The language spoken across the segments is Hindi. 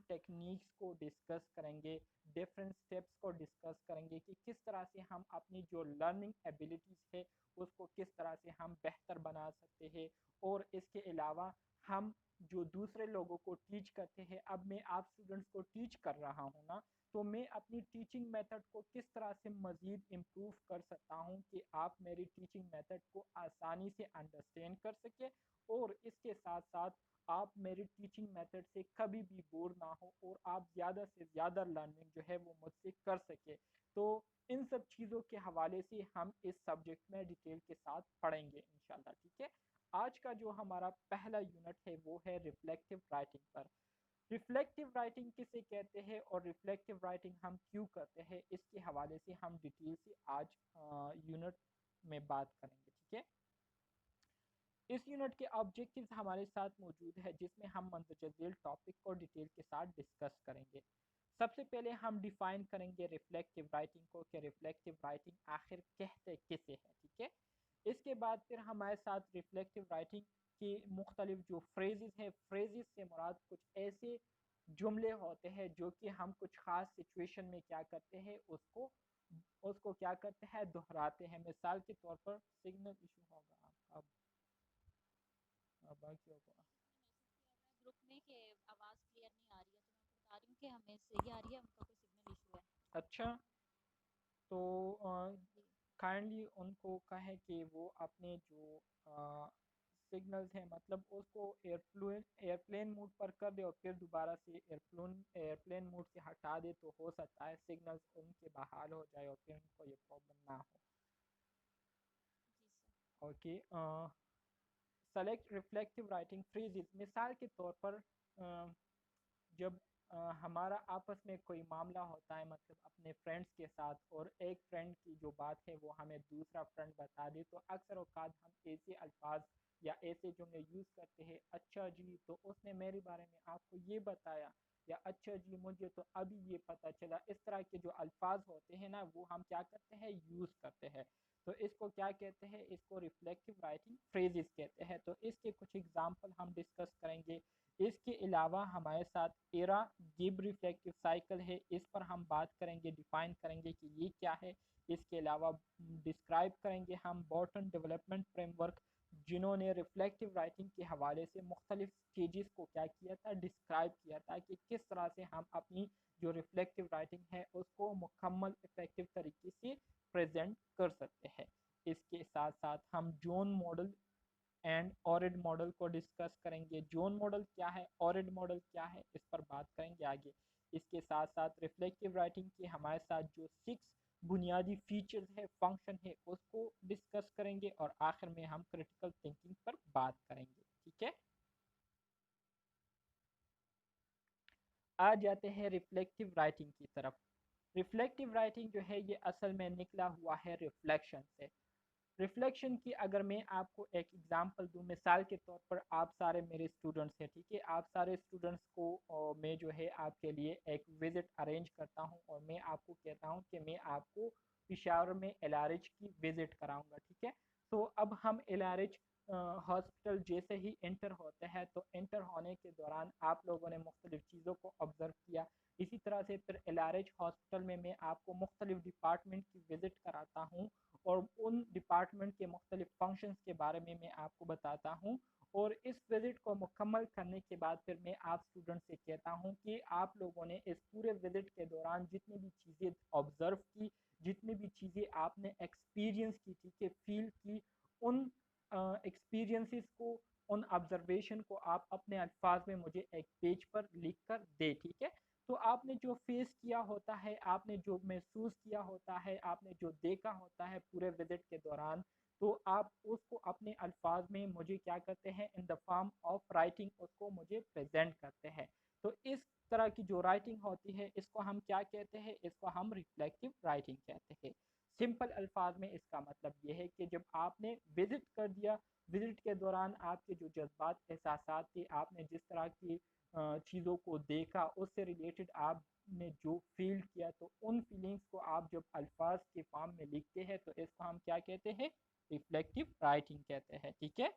टेक्निक्स को डिस्कस करेंगे, डिफरेंट स्टेप्स को डिस्कस करेंगे कि किस तरह से हम अपनी जो लर्निंग एबिलिटीज़ है उसको किस तरह से हम बेहतर बना सकते हैं। और इसके अलावा हम जो दूसरे लोगों को टीच करते हैं, अब मैं आप स्टूडेंट्स को टीच कर रहा हूँ ना, तो मैं अपनी टीचिंग मेथड को किस तरह से मज़ीद इम्प्रूव कर सकता हूँ कि आप मेरी टीचिंग मेथड को आसानी से अंडरस्टैंड कर सके और इसके साथ साथ आप मेरी टीचिंग मेथड से कभी भी बोर ना हो और आप ज़्यादा से ज़्यादा लर्निंग जो है वो मुझसे कर सके। तो इन सब चीज़ों के हवाले से हम इस सब्जेक्ट में डिटेल के साथ पढ़ेंगे इंशाल्लाह, ठीक है। आज का जो हमारा पहला यूनिट है वो है रिफ्लेक्टिव राइटिंग पर। रिफ्लेक्टिव राइटिंग किसे कहते हैं और रिफ्लेक्टिव राइटिंग हम क्यों करते हैं, इसके हवाले से हम डिटेल से आज यूनिट में बात करेंगे, ठीक है। इस यूनिट के ऑब्जेक्टिव्स हमारे साथ मौजूद है जिसमें हम मंदरजा झेल टॉपिक को डिटेल के साथ डिस्कस करेंगे। सबसे पहले हम डिफाइन करेंगे रिफ्लेक्टिव राइटिंग को कि रिफ्लेक्टिव राइटिंग आखिर कहते किसे है, ठीक है। इसके बाद फिर हमारे साथ रिफ्लेक्टिव राइटिंग की मुख्तलिफ जो फ्रेजेस है, फ्रेजेस से मुराद कुछ ऐसे जुमले होते हैं जो कि हम कुछ ख़ास सिचुएशन में क्या करते हैं उसको उसको क्या करते हैं दोहराते हैं। मिसाल के तौर पर सिग्नल इशू होगा आपका बाकी होगा। मैसेज किया था ग्रुप में कि आवाज़ क्लियर नहीं आ रही है, तो मैं उनको बता रही हूँ कि हमें सही आ रही है, उनका कोई सिग्नल इशू है। अच्छा, तो जी। काइंडली उनको कहें कि वो अपने जो सिग्नल्स हैं मतलब उसको एयरप्लेन एयरप्लेन मोड पर कर दे और फिर दोबारा से एयरप्लेन मोड से हटा दे, तो हो सकता है सिग्नल्स उनके बहाल हो जाए और फिर उनको ये प्रॉब्लम ना हो। जी sir. Okay, select reflective writing phrases. मिसाल के तौर पर जब हमारा आपस में कोई मामला होता है मतलब अपने फ्रेंड्स के साथ, और एक फ्रेंड की जो बात है वो हमें दूसरा फ्रेंड बता दे, तो अक्सर औकात हम ऐसे अल्फाज या ऐसे जुमले यूज़ करते हैं, अच्छा जी तो उसने मेरे बारे में आपको ये बताया, या अच्छा जी मुझे तो अभी ये पता चला। इस तरह के जो अल्फाज होते हैं ना वो हम क्या करते हैं यूज़ करते हैं। तो इसको क्या कहते हैं, इसको रिफ्लेक्टिव राइटिंग फ्रेजेस कहते हैं। तो इसके कुछ एग्जांपल हम डिस्कस करेंगे। इसके अलावा हमारे साथ एरा गिब रिफ्लेक्टिव साइकिल है, इस पर हम बात करेंगे, डिफाइन करेंगे कि ये क्या है। इसके अलावा डिस्क्राइब करेंगे हम बॉटन डेवलपमेंट फ्रेमवर्क, जिन्होंने रिफ्लेक्टिव राइटिंग के हवाले से मुख्तलिफ स्टेजेस को क्या किया था, डिस्क्राइब किया था कि किस तरह से हम अपनी जो रिफ्लेक्टिव राइटिंग है उसको मुकम्मल इफेक्टिव तरीके से प्रेजेंट कर सकते हैं। इसके साथ साथ हम जोन मॉडल एंड ऑरिड मॉडल को डिस्कस करेंगे। जोन मॉडल क्या है, ऑरिड मॉडल क्या है, इस पर बात करेंगे आगे। इसके साथ साथ रिफ्लेक्टिव राइटिंग के हमारे साथ जो 6 बुनियादी फीचर्स है, फंक्शन है, उसको डिस्कस करेंगे और आखिर में हम क्रिटिकल थिंकिंग पर बात करेंगे, ठीक है। आ जाते हैं रिफ्लेक्टिव राइटिंग की तरफ। रिफ्लेक्टिव राइटिंग जो है ये असल में निकला हुआ है रिफ्लेक्शन से। रिफ्लेक्शन की अगर मैं आपको एक एग्जांपल दूं, मिसाल के तौर पर आप सारे मेरे स्टूडेंट्स हैं, ठीक है। आप सारे स्टूडेंट्स को मैं जो है आपके लिए एक विज़िट अरेंज करता हूं और मैं आपको कहता हूं कि मैं आपको पिशावर में एलआरएच की विज़िट कराऊंगा, ठीक है। तो अब हम एलआरएच हॉस्पिटल जैसे ही इंटर होते हैं, तो इंटर होने के दौरान आप लोगों ने मुख्तलिफ चीज़ों को ऑब्ज़र्व किया। इसी तरह से फिर एलआरएच हॉस्पिटल में मैं आपको मुख्तलिफ डिपार्टमेंट की विज़िट कराता हूँ और उन डिपार्टमेंट के मुख्तलिफ फंक्शंस के बारे में मैं आपको बताता हूँ। और इस विज़िट को मुकम्मल करने के बाद फिर मैं आप स्टूडेंट से कहता हूँ कि आप लोगों ने इस पूरे विज़िट के दौरान जितनी भी चीज़ें ऑब्ज़र्व की, जितनी भी चीज़ें आपने एक्सपीरियंस की, ठीक है, फील की, उन एक्सपीरियंसेस को, उन ऑब्जर्वेशन को आप अपने अल्फाज में मुझे एक पेज पर लिख कर दे, ठीक है। तो आपने जो फेस किया होता है, आपने जो महसूस किया होता है, आपने जो देखा होता है पूरे विजिट के दौरान, तो आप उसको अपने अल्फाज में मुझे क्या करते हैं, in the form of writing उसको मुझे प्रेजेंट करते हैं। तो इस तरह की जो राइटिंग होती है इसको हम क्या कहते हैं, इसको हम रिफ्लेक्टिव राइटिंग कहते हैं। सिंपल अल्फाज में इसका मतलब ये है कि जब आपने विजिट कर दिया, विजिट के दौरान आपके जो जज्बात एहसास थे, आपने जिस तरह की चीज़ों को देखा, उससे रिलेटेड आपने जो फील किया, तो उन फीलिंग्स को आप जब अल्फाज के फॉर्म में लिखते हैं तो इसको हम क्या कहते हैं, रिफ्लेक्टिव राइटिंग कहते हैं, ठीक है।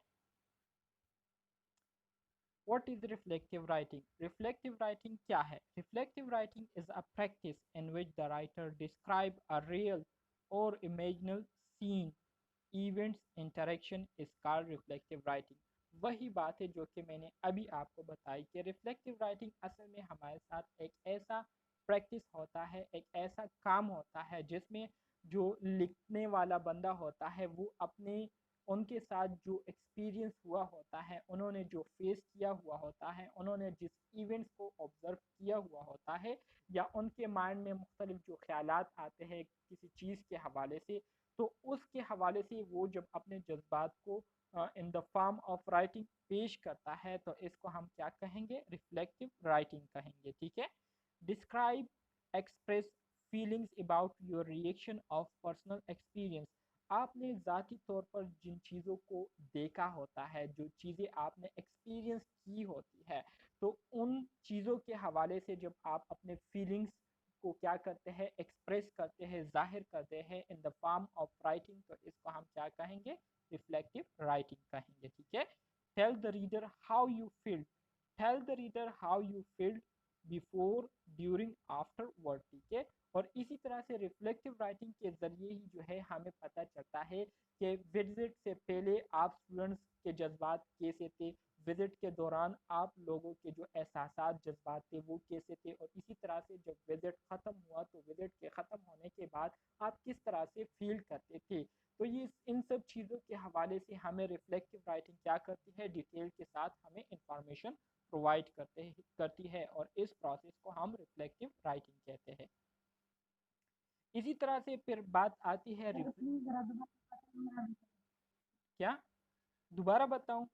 What is reflective writing? Reflective writing क्या है? Reflective writing is a practice in which the writer describe a real or imaginal scene, events, interaction is called reflective writing. वही बात है जो कि मैंने अभी आपको बताई कि रिफ्लेक्टिव राइटिंग असल में हमारे साथ एक ऐसा प्रैक्टिस होता है, एक ऐसा काम होता है जिसमें जो लिखने वाला बंदा होता है वो अपने उनके साथ जो एक्सपीरियंस हुआ होता है, उन्होंने जो फेस किया हुआ होता है, उन्होंने जिस इवेंट्स को ऑब्जर्व किया हुआ होता है या उनके माइंड में मुख्तलिफ जो ख्यालात आते हैं किसी चीज़ के हवाले से, तो उसके हवाले से वो जब अपने जज्बात को in the form of writing पेश करता है तो इसको हम क्या कहेंगे? रिफ्लेक्टिव राइटिंग कहेंगे। ठीक है। Describe, express feelings about your reaction of personal experience. आपने ज़ाती तौर पर जिन चीज़ों को देखा होता है, जो चीज़ें आपने एक्सपीरियंस की होती है, तो उन चीज़ों के हवाले से जब आप अपने फीलिंग्स को क्या करते हैं? एक्सप्रेस करते हैं, ज़ाहिर करते हैं in the form of writing, तो इसको हम क्या कहेंगे? रिफ्लेक्टिव राइटिंग कहेंगे। ठीक है। Tell the reader how you feel, tell the reader how you feel before, during, after word. ठीक है। और इसी तरह से रिफ्लेक्टिव राइटिंग के ज़रिए ही जो है हमें पता चलता है कि विजिट से पहले आप स्टूडेंट्स के जज्बात कैसे थे, विजिट के दौरान आप लोगों के जो एहसासात जज्बात थे वो कैसे थे, और इसी तरह से जब विजिट ख़त्म हुआ तो विजिट के ख़त्म होने के बाद आप किस तरह से फील करते थे। तो ये इन सब चीज़ों के हवाले से हमें रिफ्लेक्टिव राइटिंग क्या करती है? डिटेल के साथ हमें इंफॉर्मेशन प्रोवाइड करती है, और इस प्रोसेस को हम रिफ्लेक्टिव राइटिंग कहते हैं। इसी तरह से फिर बात आती है क्या दोबारा बताऊं?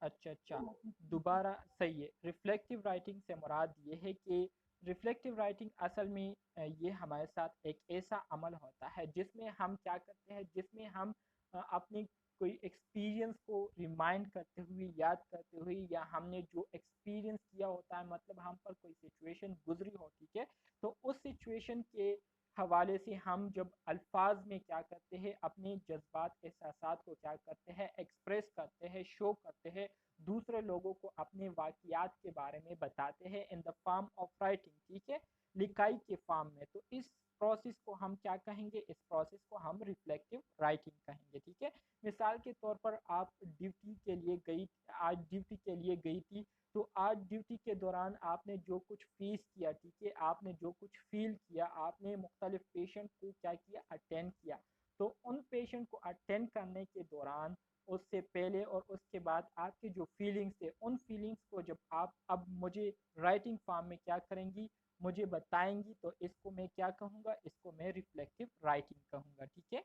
अच्छा अच्छा, दोबारा सही है। रिफ्लेक्टिव राइटिंग से मुराद ये है कि रिफ्लेक्टिव राइटिंग असल में ये हमारे साथ एक ऐसा अमल होता है जिसमें हम क्या करते हैं, जिसमें हम अपनी कोई एक्सपीरियंस को रिमाइंड करते हुए, याद करते हुए, या हमने जो एक्सपीरियंस किया होता है, मतलब हम पर कोई सिचुएशन गुजरी हो, ठीक है, तो उस सिचुएशन के हवाले से हम जब अल्फाज में क्या करते हैं, अपने जज्बात एहसासात को क्या करते हैं? एक्सप्रेस करते हैं, शो करते हैं, दूसरे लोगों को अपने वाक़यात के बारे में बताते हैं in the form of writing. ठीक है, लिखाई के फॉर्म में। तो इस प्रोसेस को हम क्या कहेंगे? इस प्रोसेस को हम रिफ्लेक्टिव राइटिंग कहेंगे। ठीक है। मिसाल के तौर पर आप ड्यूटी के लिए गई, आज ड्यूटी के लिए गई थी, तो आज ड्यूटी के दौरान आपने जो कुछ फेस किया, ठीक है, आपने जो कुछ फील किया, आपने मुख्तलिफ पेशेंट को क्या किया? अटेंड किया। तो उन पेशेंट को अटेंड करने के दौरान, उससे पहले और उसके बाद आपकी जो फीलिंग्स थे, उन फीलिंग्स को जब आप अब मुझे राइटिंग फॉर्म में क्या करेंगी? मुझे बताएंगी, तो इसको मैं क्या कहूँगा? इसको मैं रिफ्लेक्टिव राइटिंग कहूँगा। ठीक है।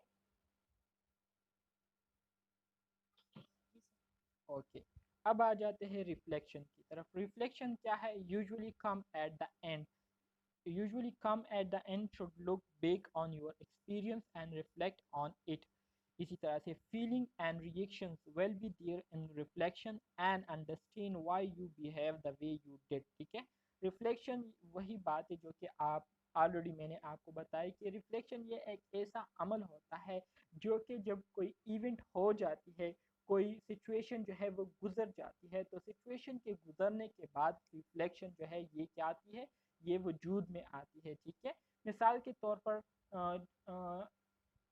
ओके। अब आ जाते हैं रिफ्लेक्शन की तरफ। रिफ्लेक्शन क्या है? Usually come at the end, usually come at the end, should look back on your experience and reflect on it. इसी तरह से feeling and reactions will be there in reflection and understand why you behave the way you did. ठीक है। रिफ्लेक्शन वही बात है जो कि आप ऑलरेडी मैंने आपको बताया कि रिफ्लेक्शन ये एक ऐसा अमल होता है जो कि जब कोई इवेंट हो जाती है, कोई सिचुएशन जो है वो गुजर जाती है, तो सिचुएशन के गुजरने के बाद रिफ्लेक्शन जो है ये क्या आती है? ये वजूद में आती है। ठीक है। मिसाल के तौर पर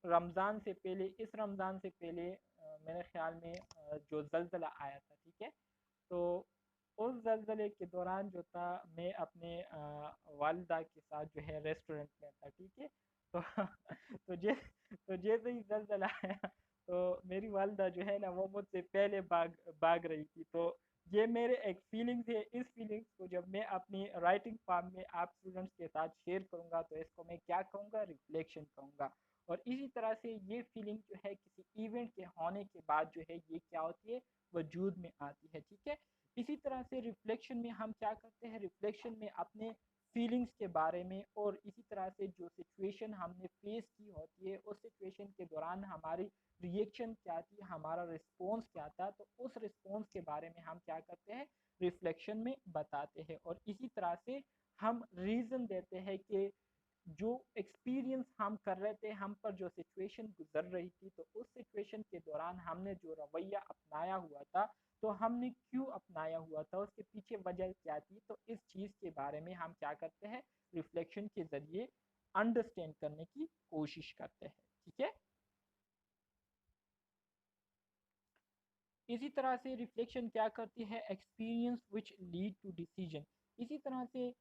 रमज़ान से पहले, इस रमज़ान से पहले मेरे ख्याल में जो ज़लज़ला आया था, ठीक है, तो उस ज़लज़ले के दौरान जो था, मैं अपने वालिदा के साथ जो है रेस्टोरेंट में था। ठीक है। तो तो जे तो जैसे ही ज़लज़ला आया, तो मेरी वालिदा जो है ना वो मुझसे पहले भाग भाग रही थी। तो ये मेरे एक फीलिंग्स है। इस फीलिंग्स को जब मैं अपनी राइटिंग फॉर्म में आप स्टूडेंट्स के साथ शेयर करूँगा तो इसको मैं क्या कहूँगा? रिफ्लेक्शन कहूँगा। और इसी तरह से ये फीलिंग जो है किसी इवेंट के होने के बाद जो है ये क्या होती है? वजूद में आती है। ठीक है। इसी तरह से रिफ्लेक्शन में हम क्या करते हैं? रिफ्लेक्शन में अपने फीलिंग्स के बारे में, और इसी तरह से जो सिचुएशन हमने फेस की होती है, उस सिचुएशन के दौरान हमारी रिएक्शन क्या थी, हमारा रिस्पॉन्स क्या था, तो उस रिस्पॉन्स के बारे में हम क्या करते हैं? रिफ्लेक्शन में बताते हैं। और इसी तरह से हम रीज़न देते हैं कि जो एक्सपीरियंस हम कर रहे थे, हम पर जो सिचुएशन गुजर रही थी, तो उस सिचुएशन के दौरान हमने जो रवैया अपनाया हुआ था, तो हमने क्यों अपनाया हुआ था, उसके पीछे वजह क्या थी, तो इस चीज़ के बारे में हम क्या करते हैं, रिफ्लेक्शन के ज़रिए अंडरस्टैंड करने की कोशिश करते हैं। ठीक है। इसी तरह से रिफ्लेक्शन क्या करती है, experience which lead to decision. इसी तरह से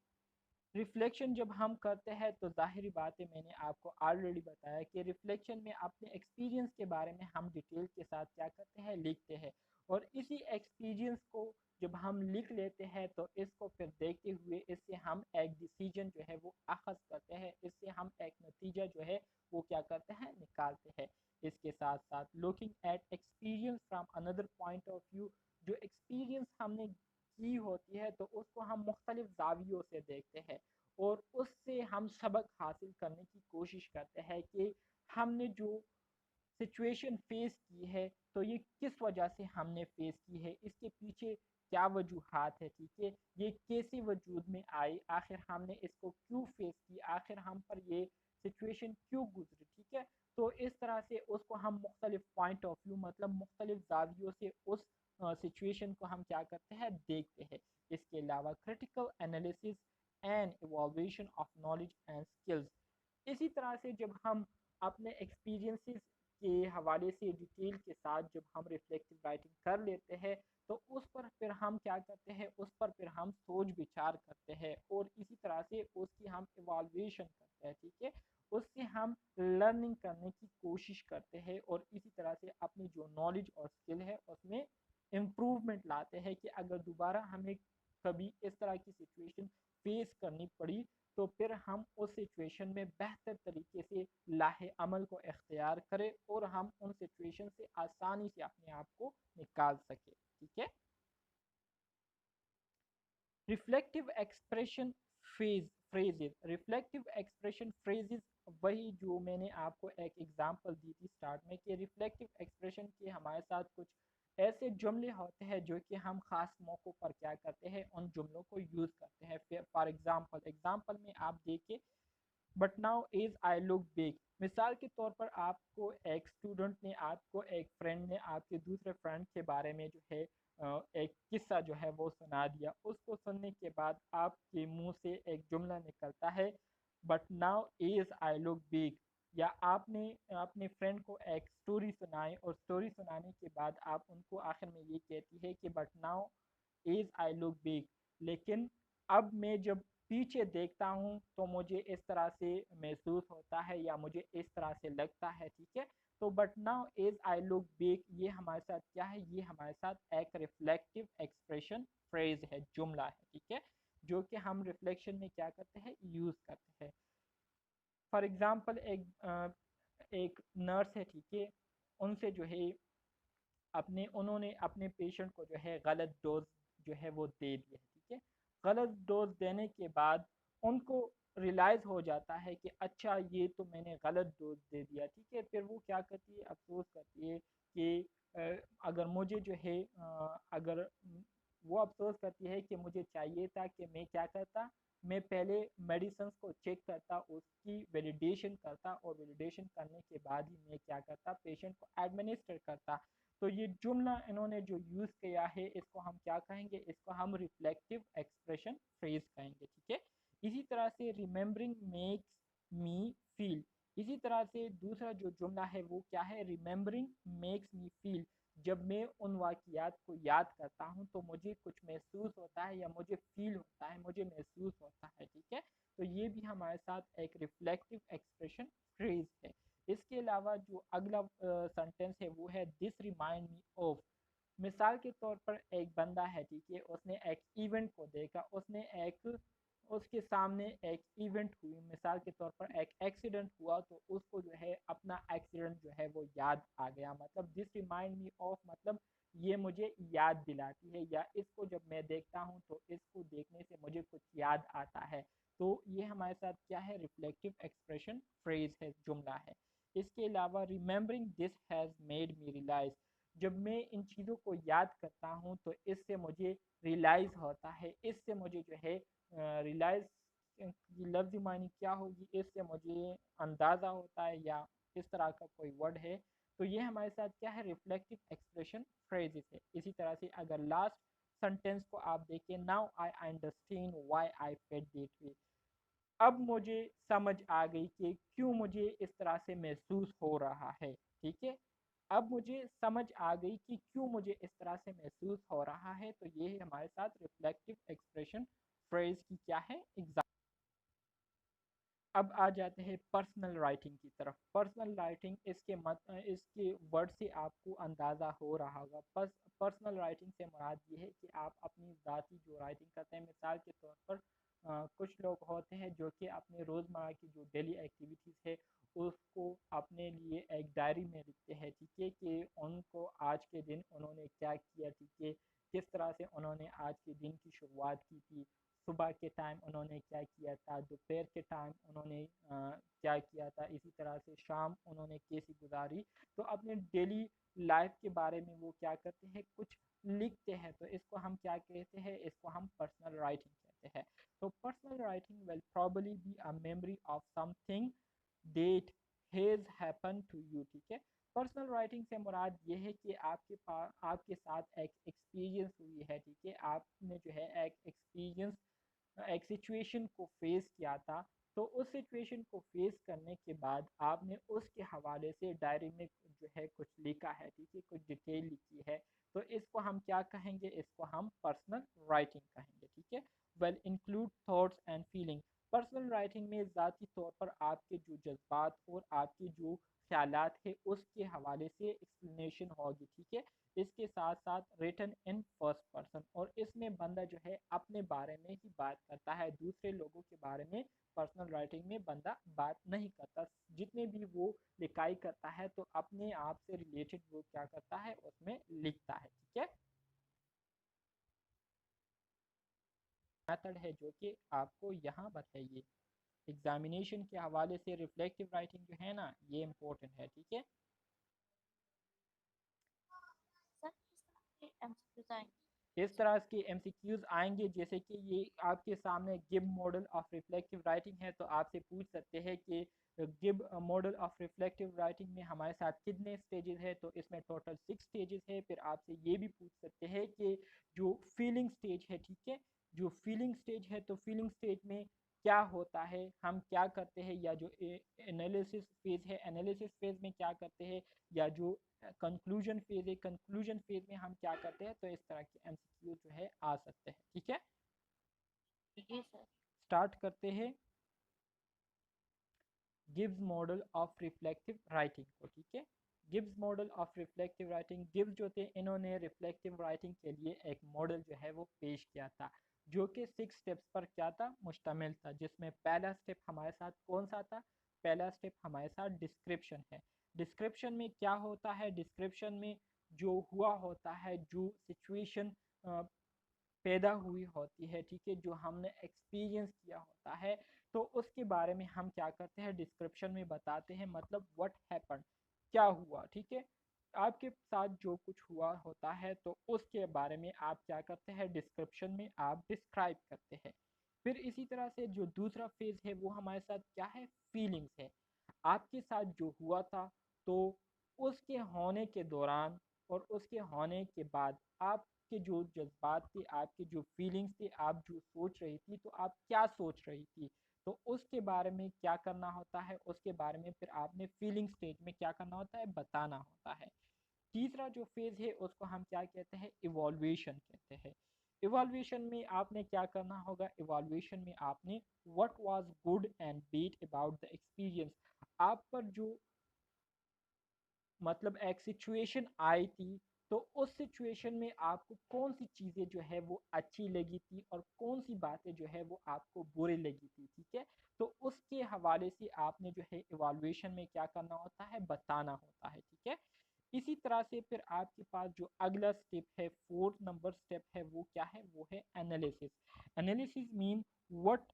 रिफ्लेक्शन जब हम करते हैं तो ज़ाहिरी बात है, मैंने आपको ऑलरेडी बताया कि रिफ्लेक्शन में अपने एक्सपीरियंस के बारे में हम डिटेल के साथ क्या करते हैं, लिखते हैं। और इसी एक्सपीरियंस को जब हम लिख लेते हैं तो इसको फिर देखते हुए इससे हम एक डिसीजन जो है वो अखज़ करते हैं, इससे हम एक नतीजा जो है वो क्या करते हैं, निकालते हैं। इसके साथ साथ looking at experience from another point of view, जो एक्सपीरियंस हमने की होती है तो उसको हम मुख्तलिफ जावियों से देखते हैं और उससे हम सबक हासिल करने की कोशिश करते हैं कि हमने जो सिचुएशन फेस की है तो ये किस वजह से हमने फेस की है, इसके पीछे क्या वजूहात है, ठीक है, ये कैसे वजूद में आई, आखिर हमने इसको क्यों फेस की, आखिर हम पर ये सिचुएशन क्यों गुजरी। ठीक है। तो इस तरह से उसको हम मुख्तलिफ पॉइंट ऑफ व्यू मतलब मुख्तलिफ जावियों से उस सिचुएशन को हम क्या करते हैं, देखते हैं। इसके अलावा critical analysis and evolution of knowledge and skills. इसी तरह से जब हम अपने एक्सपीरियंसेस के हवाले से डिटेल के साथ जब हम रिफ्लेक्टिव राइटिंग कर लेते हैं तो उस पर फिर हम क्या करते हैं, उस पर फिर हम सोच विचार करते हैं और इसी तरह से उसकी हम इवाल्वेशन करते हैं। ठीक है। उससे हम लर्निंग करने की कोशिश करते हैं और इसी तरह से अपनी जो नॉलेज और स्किल है उसमें इम्प्रूवमेंट लाते हैं कि अगर दोबारा हमें कभी इस तरह की सिचुएशन फेस करनी पड़ी तो फिर हम उस सिचुएशन में बेहतर तरीके से लाहे अमल को इख्तियार करें और हम उन सिचुएशन से आसानी से अपने आप को निकाल सके। ठीक है। Reflective expression phrases, reflective expression phrases, वही जो मैंने आपको एक एग्जांपल दी थी स्टार्ट में कि रिफ्लेक्टिव एक्सप्रेशन के हमारे साथ कुछ ऐसे जुमले होते हैं जो कि हम खास मौक़ों पर क्या करते हैं, उन जुमलों को यूज़ करते हैं। फॉर एग्जांपल में आप देखिए, but now is I look big. मिसाल के तौर पर आपको एक स्टूडेंट ने, आपको एक फ्रेंड ने आपके दूसरे फ्रेंड के बारे में जो है एक किस्सा जो है वो सुना दिया। उसको सुनने के बाद आपके मुंह से एक जुमला निकलता है, but now is I look big. या आपने अपने फ्रेंड को एक स्टोरी सुनाई और स्टोरी सुनाने के बाद आप उनको आखिर में ये कहती है कि but now is I look big, लेकिन अब मैं जब पीछे देखता हूँ तो मुझे इस तरह से महसूस होता है या मुझे इस तरह से लगता है। ठीक है। तो but now is I look big, ये हमारे साथ क्या है, ये हमारे साथ एक रिफ्लेक्टिव एक्सप्रेशन फ्रेज है, जुमला है। ठीक है। जो कि हम रिफ्लेक्शन में क्या करते हैं, यूज करते हैं। फॉर एग्जाम्पल एक नर्स है, ठीक है, उनसे जो है उन्होंने अपने पेशेंट को जो है गलत डोज जो है वो दे दिया है। ठीक है। गलत डोज देने के बाद उनको रियलाइज़ हो जाता है कि अच्छा ये तो मैंने गलत डोज दे दिया। ठीक है। फिर वो क्या करती है, अफसोस करती है कि अगर मुझे जो है अगर वो अफसोस करती है कि मुझे चाहिए था कि मैं क्या करता, मैं पहले मेडिसिन को चेक करता, उसकी वैलिडेशन करता और वैलिडेशन करने के बाद ही मैं क्या करता, पेशेंट को एडमिनिस्टर करता। तो ये जुमला इन्होंने जो यूज़ किया है इसको हम क्या कहेंगे, इसको हम रिफ्लेक्टिव एक्सप्रेशन फ्रेज कहेंगे। ठीक है। इसी तरह से रिमेम्बरिंग मेक्स मी फील, इसी तरह से दूसरा जो जुमला है वो क्या है, रिमेम्बरिंग मेक्स मी फील। जब मैं उन वाक़यात को याद करता हूँ तो मुझे कुछ महसूस होता है या मुझे फील होता है, मुझे महसूस होता है। ठीक है। तो ये भी हमारे साथ एक रिफ्लेक्टिव एक्सप्रेशन फ्रेज है। इसके अलावा जो अगला सेंटेंस है वो है दिस रिमाइंड मी ऑफ। मिसाल के तौर पर एक बंदा है, ठीक है, उसने एक इवेंट को देखा, उसने एक उसके सामने एक इवेंट हुई, मिसाल के तौर पर एक एक्सीडेंट हुआ तो उसको जो है अपना एक्सीडेंट जो है वो याद आ गया। मतलब दिस रिमाइंड मी ऑफ मतलब ये मुझे याद दिलाती है या इसको जब मैं देखता हूँ तो इसको देखने से मुझे कुछ याद आता है। तो ये हमारे साथ क्या है, रिफ्लेक्टिव एक्सप्रेशन फ्रेज है, जुमला है। इसके अलावा remembering this has made me realise, जब मैं इन चीज़ों को याद करता हूँ तो इससे मुझे रियलाइज़ होता है, इससे मुझे जो है रियलाइज़ की लफ्ज़ी मानी क्या होगी इससे मुझे अंदाज़ा होता है या इस तरह का कोई वर्ड है। तो ये हमारे साथ क्या है, रिफ्लेक्टिव एक्सप्रेशन फ्रेजेस है। इसी तरह से अगर लास्ट सेंटेंस को आप देखें, now I understand why I felt that way, अब मुझे समझ आ गई कि क्यों मुझे इस तरह से महसूस हो रहा है। ठीक है, अब मुझे समझ आ गई कि क्यों मुझे इस तरह से महसूस हो रहा है। तो ये हमारे साथ रिफ्लेक्टिव एक्सप्रेशन फ्रेज की क्या है, एग्जाम। अब आ जाते हैं पर्सनल राइटिंग की तरफ। पर्सनल राइटिंग इसके वर्ड से आपको अंदाज़ा हो रहा होगा। पर्सनल राइटिंग से मुराद ये है कि आप अपनी ज़ाती जो राइटिंग करते हैं, मिसाल के तौर पर कुछ लोग होते हैं जो कि अपने रोज़मर्रा की जो डेली एक्टिविटीज़ है उसको अपने लिए एक डायरी में लिखते हैं। ठीक है, कि उनको आज के दिन उन्होंने क्या किया, ठीक है, किस तरह से उन्होंने आज के दिन की शुरुआत की थी, सुबह के टाइम उन्होंने क्या किया था, दोपहर के टाइम उन्होंने क्या किया था, इसी तरह से शाम उन्होंने कैसी गुजारी। तो अपने डेली लाइफ के बारे में वो क्या करते हैं, कुछ लिखते हैं। तो इसको हम क्या कहते हैं, इसको हम पर्सनल राइटिंग कहते हैं। तो personal writing will probably be a memory of something that has happen to you. ठीक है, पर्सनल राइटिंग से मुराद ये है कि आपके पास आपके साथ एक एक्सपीरियंस हुई है। ठीक है, आपने जो है एक सिचुएशन को फेस किया था। तो उस सिचुएशन को फेस करने के बाद आपने उसके हवाले से डायरी में जो है कुछ लिखा है। ठीक है, कुछ डिटेल लिखी है। तो इसको हम क्या कहेंगे, इसको हम पर्सनल राइटिंग कहेंगे। ठीक है, well include thoughts and feeling. Personal writing में ज़ाती तौर पर आपके जो जज्बात और आपके जो ख्यालात है उसके हवाले से एक्सप्लेनेशन होगी। ठीक है, इसके साथ साथ रिटन इन फर्स्ट पर्सन, और इसमें बंदा जो है अपने बारे में ही बात करता है, दूसरे लोगों के बारे में पर्सनल राइटिंग में बंदा बात नहीं करता। जितने भी वो लिखाई करता है तो अपने आप से रिलेटेड वो क्या करता है, उसमें लिखता है। ठीक है, मेथड है जो कि आपको यहाँ बताइए एग्जामिनेशन के हवाले से। रिफ्लेक्टिव राइटिंग जो है ना, ये इम्पोर्टेंट है। ठीक है, सर किस तरह के एमसीक्यूज आएंगे? इस तरह के एमसीक्यूज आएंगे जैसे कि ये आपके सामने give model of reflective writing है, तो आपसे पूछ सकते हैं कि give model of reflective writing में हमारे साथ कितने स्टेजेस है। तो इसमें टोटल 6 स्टेजेस है। फिर आपसे ये भी पूछ सकते हैं कि जो फीलिंग स्टेज है, ठीक है, जो फीलिंग स्टेज है, तो फीलिंग स्टेज में क्या होता है, हम क्या करते हैं, या जो एनालिसिस फेज है, एनालिसिस फेज में क्या करते हैं, या जो कंक्लूजन फेज है, कंक्लूजन फेज में हम क्या करते हैं। तो इस तरह के एमसीक्यू जो है आ सकते हैं। ठीक है, जी सर। स्टार्ट करते हैं Gibbs model of reflective writing को। ठीक है, Gibbs model of reflective writing, Gibbs जो थे इन्होंने रिफ्लेक्टिव राइटिंग के लिए एक मॉडल जो है वो पेश किया था, जो कि 6 स्टेप्स पर क्या था, मुश्तमिल था। जिसमें पहला स्टेप हमारे साथ कौन सा था, पहला स्टेप हमारे साथ डिस्क्रिप्शन है। डिस्क्रिप्शन में क्या होता है, डिस्क्रिप्शन में जो हुआ होता है, जो सिचुएशन पैदा हुई होती है, ठीक है, जो हमने एक्सपीरियंस किया होता है, तो उसके बारे में हम क्या करते हैं, डिस्क्रिप्शन में बताते हैं। मतलब व्हाट हैपन, क्या हुआ। ठीक है, आपके साथ जो कुछ हुआ होता है तो उसके बारे में आप क्या करते हैं, डिस्क्रिप्शन में आप डिस्क्राइब करते हैं। फिर इसी तरह से जो दूसरा फेज है वो हमारे साथ क्या है, फीलिंग्स है। आपके साथ जो हुआ था तो उसके होने के दौरान और उसके होने के बाद आपके जो जज्बात थे, आपके जो फीलिंग्स थे, आप जो सोच रही थी, तो आप क्या सोच रही थी, तो उसके बारे में क्या करना होता है, उसके बारे में फिर आपने फीलिंग स्टेज में क्या करना होता है, बताना होता है। तीसरा जो फेज है उसको हम क्या कहते हैं, इवॉल्वेशन कहते हैं। इवॉल्वेशन में आपने क्या करना होगा, इवॉल्वेशन में आपने what was good and bad about the experience, आप पर जो मतलब एक सिचुएशन आई थी, तो उस सिचुएशन में आपको कौन सी चीज़ें जो है वो अच्छी लगी थी और कौन सी बातें जो है वो आपको बुरी लगी थी। ठीक है, तो उसके हवाले से आपने जो है इवाल्युएशन में क्या करना होता है, बताना होता है। ठीक है, इसी तरह से फिर आपके पास जो अगला स्टेप है, फोर्थ नंबर स्टेप है, वो क्या है, वो है analysis. Analysis mean what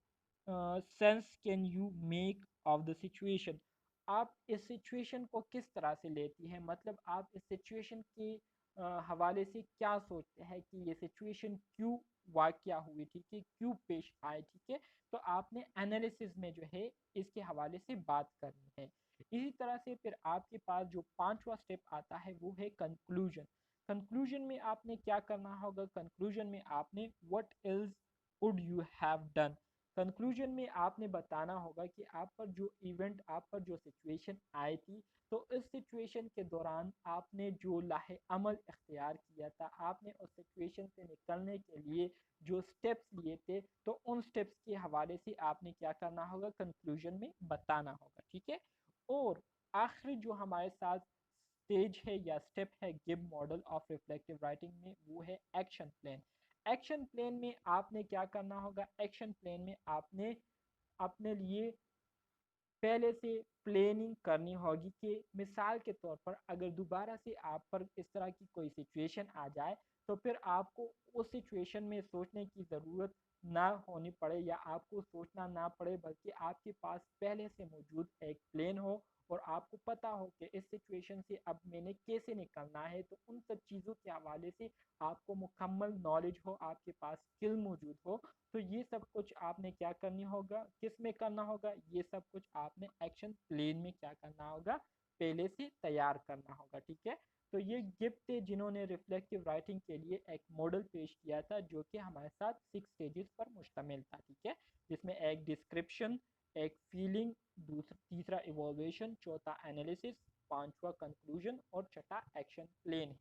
sense can you make of the situation, आप इस सिचुएशन को किस तरह से लेती है, मतलब आप इस सिचुएशन की हवाले से क्या सोचते हैं कि ये सिचुएशन क्यों वाक़या हुई, ठीक है, क्यों पेश आए, ठीक है। तो आपने एनालिसिस में जो है इसके हवाले से बात करनी है। इसी तरह से फिर आपके पास जो पांचवा स्टेप आता है वो है कंक्लूजन। कंक्लूजन में आपने क्या करना होगा, कंक्लूजन में आपने what else would you have done, conclusion में आपने बताना होगा कि आप पर जो इवेंट, आप पर जो सिचुएशन आई थी, तो इस सिचुएशन के दौरान आपने जो लाहे अमल इख्तियार किया था, आपने उस सिचुएशन से निकलने के लिए जो स्टेप्स लिए थे, तो उन स्टेप्स के हवाले से आपने क्या करना होगा, कंक्लूजन में बताना होगा, ठीक है। और आखिरी जो हमारे साथ स्टेज है या स्टेप है give model of reflective writing में, वो है एक्शन प्लान। एक्शन प्लान में आपने क्या करना होगा, एक्शन प्लान में आपने अपने लिए पहले से प्लानिंग करनी होगी कि मिसाल के तौर पर अगर दोबारा से आप पर इस तरह की कोई सिचुएशन आ जाए, तो फिर आपको उस सिचुएशन में सोचने की ज़रूरत ना होनी पड़े या आपको सोचना ना पड़े, बल्कि आपके पास पहले से मौजूद एक प्लान हो और आपको पता हो कि इस सिचुएशन से अब मैंने कैसे निकलना है। तो उन सब चीज़ों के हवाले से आपको मुकम्मल नॉलेज हो, आपके पास स्किल मौजूद हो। तो ये सब कुछ आपने क्या करनी होगा, किस में करना होगा, ये सब कुछ आपने एक्शन प्लान में क्या करना होगा, पहले से तैयार करना होगा, ठीक है। तो ये गिफ्ट थे जिन्होंने रिफ्लेक्टिव राइटिंग के लिए एक मॉडल पेश किया था जो कि हमारे साथ 6 स्टेजेस पर मुश्तमिल था, ठीक है, जिसमें एक डिस्क्रिप्शन, एक फीलिंग, दूसरा तीसरा इवोल्यूशन, चौथा एनालिसिस, पांचवा कंक्लूजन और छठा एक्शन प्लान है,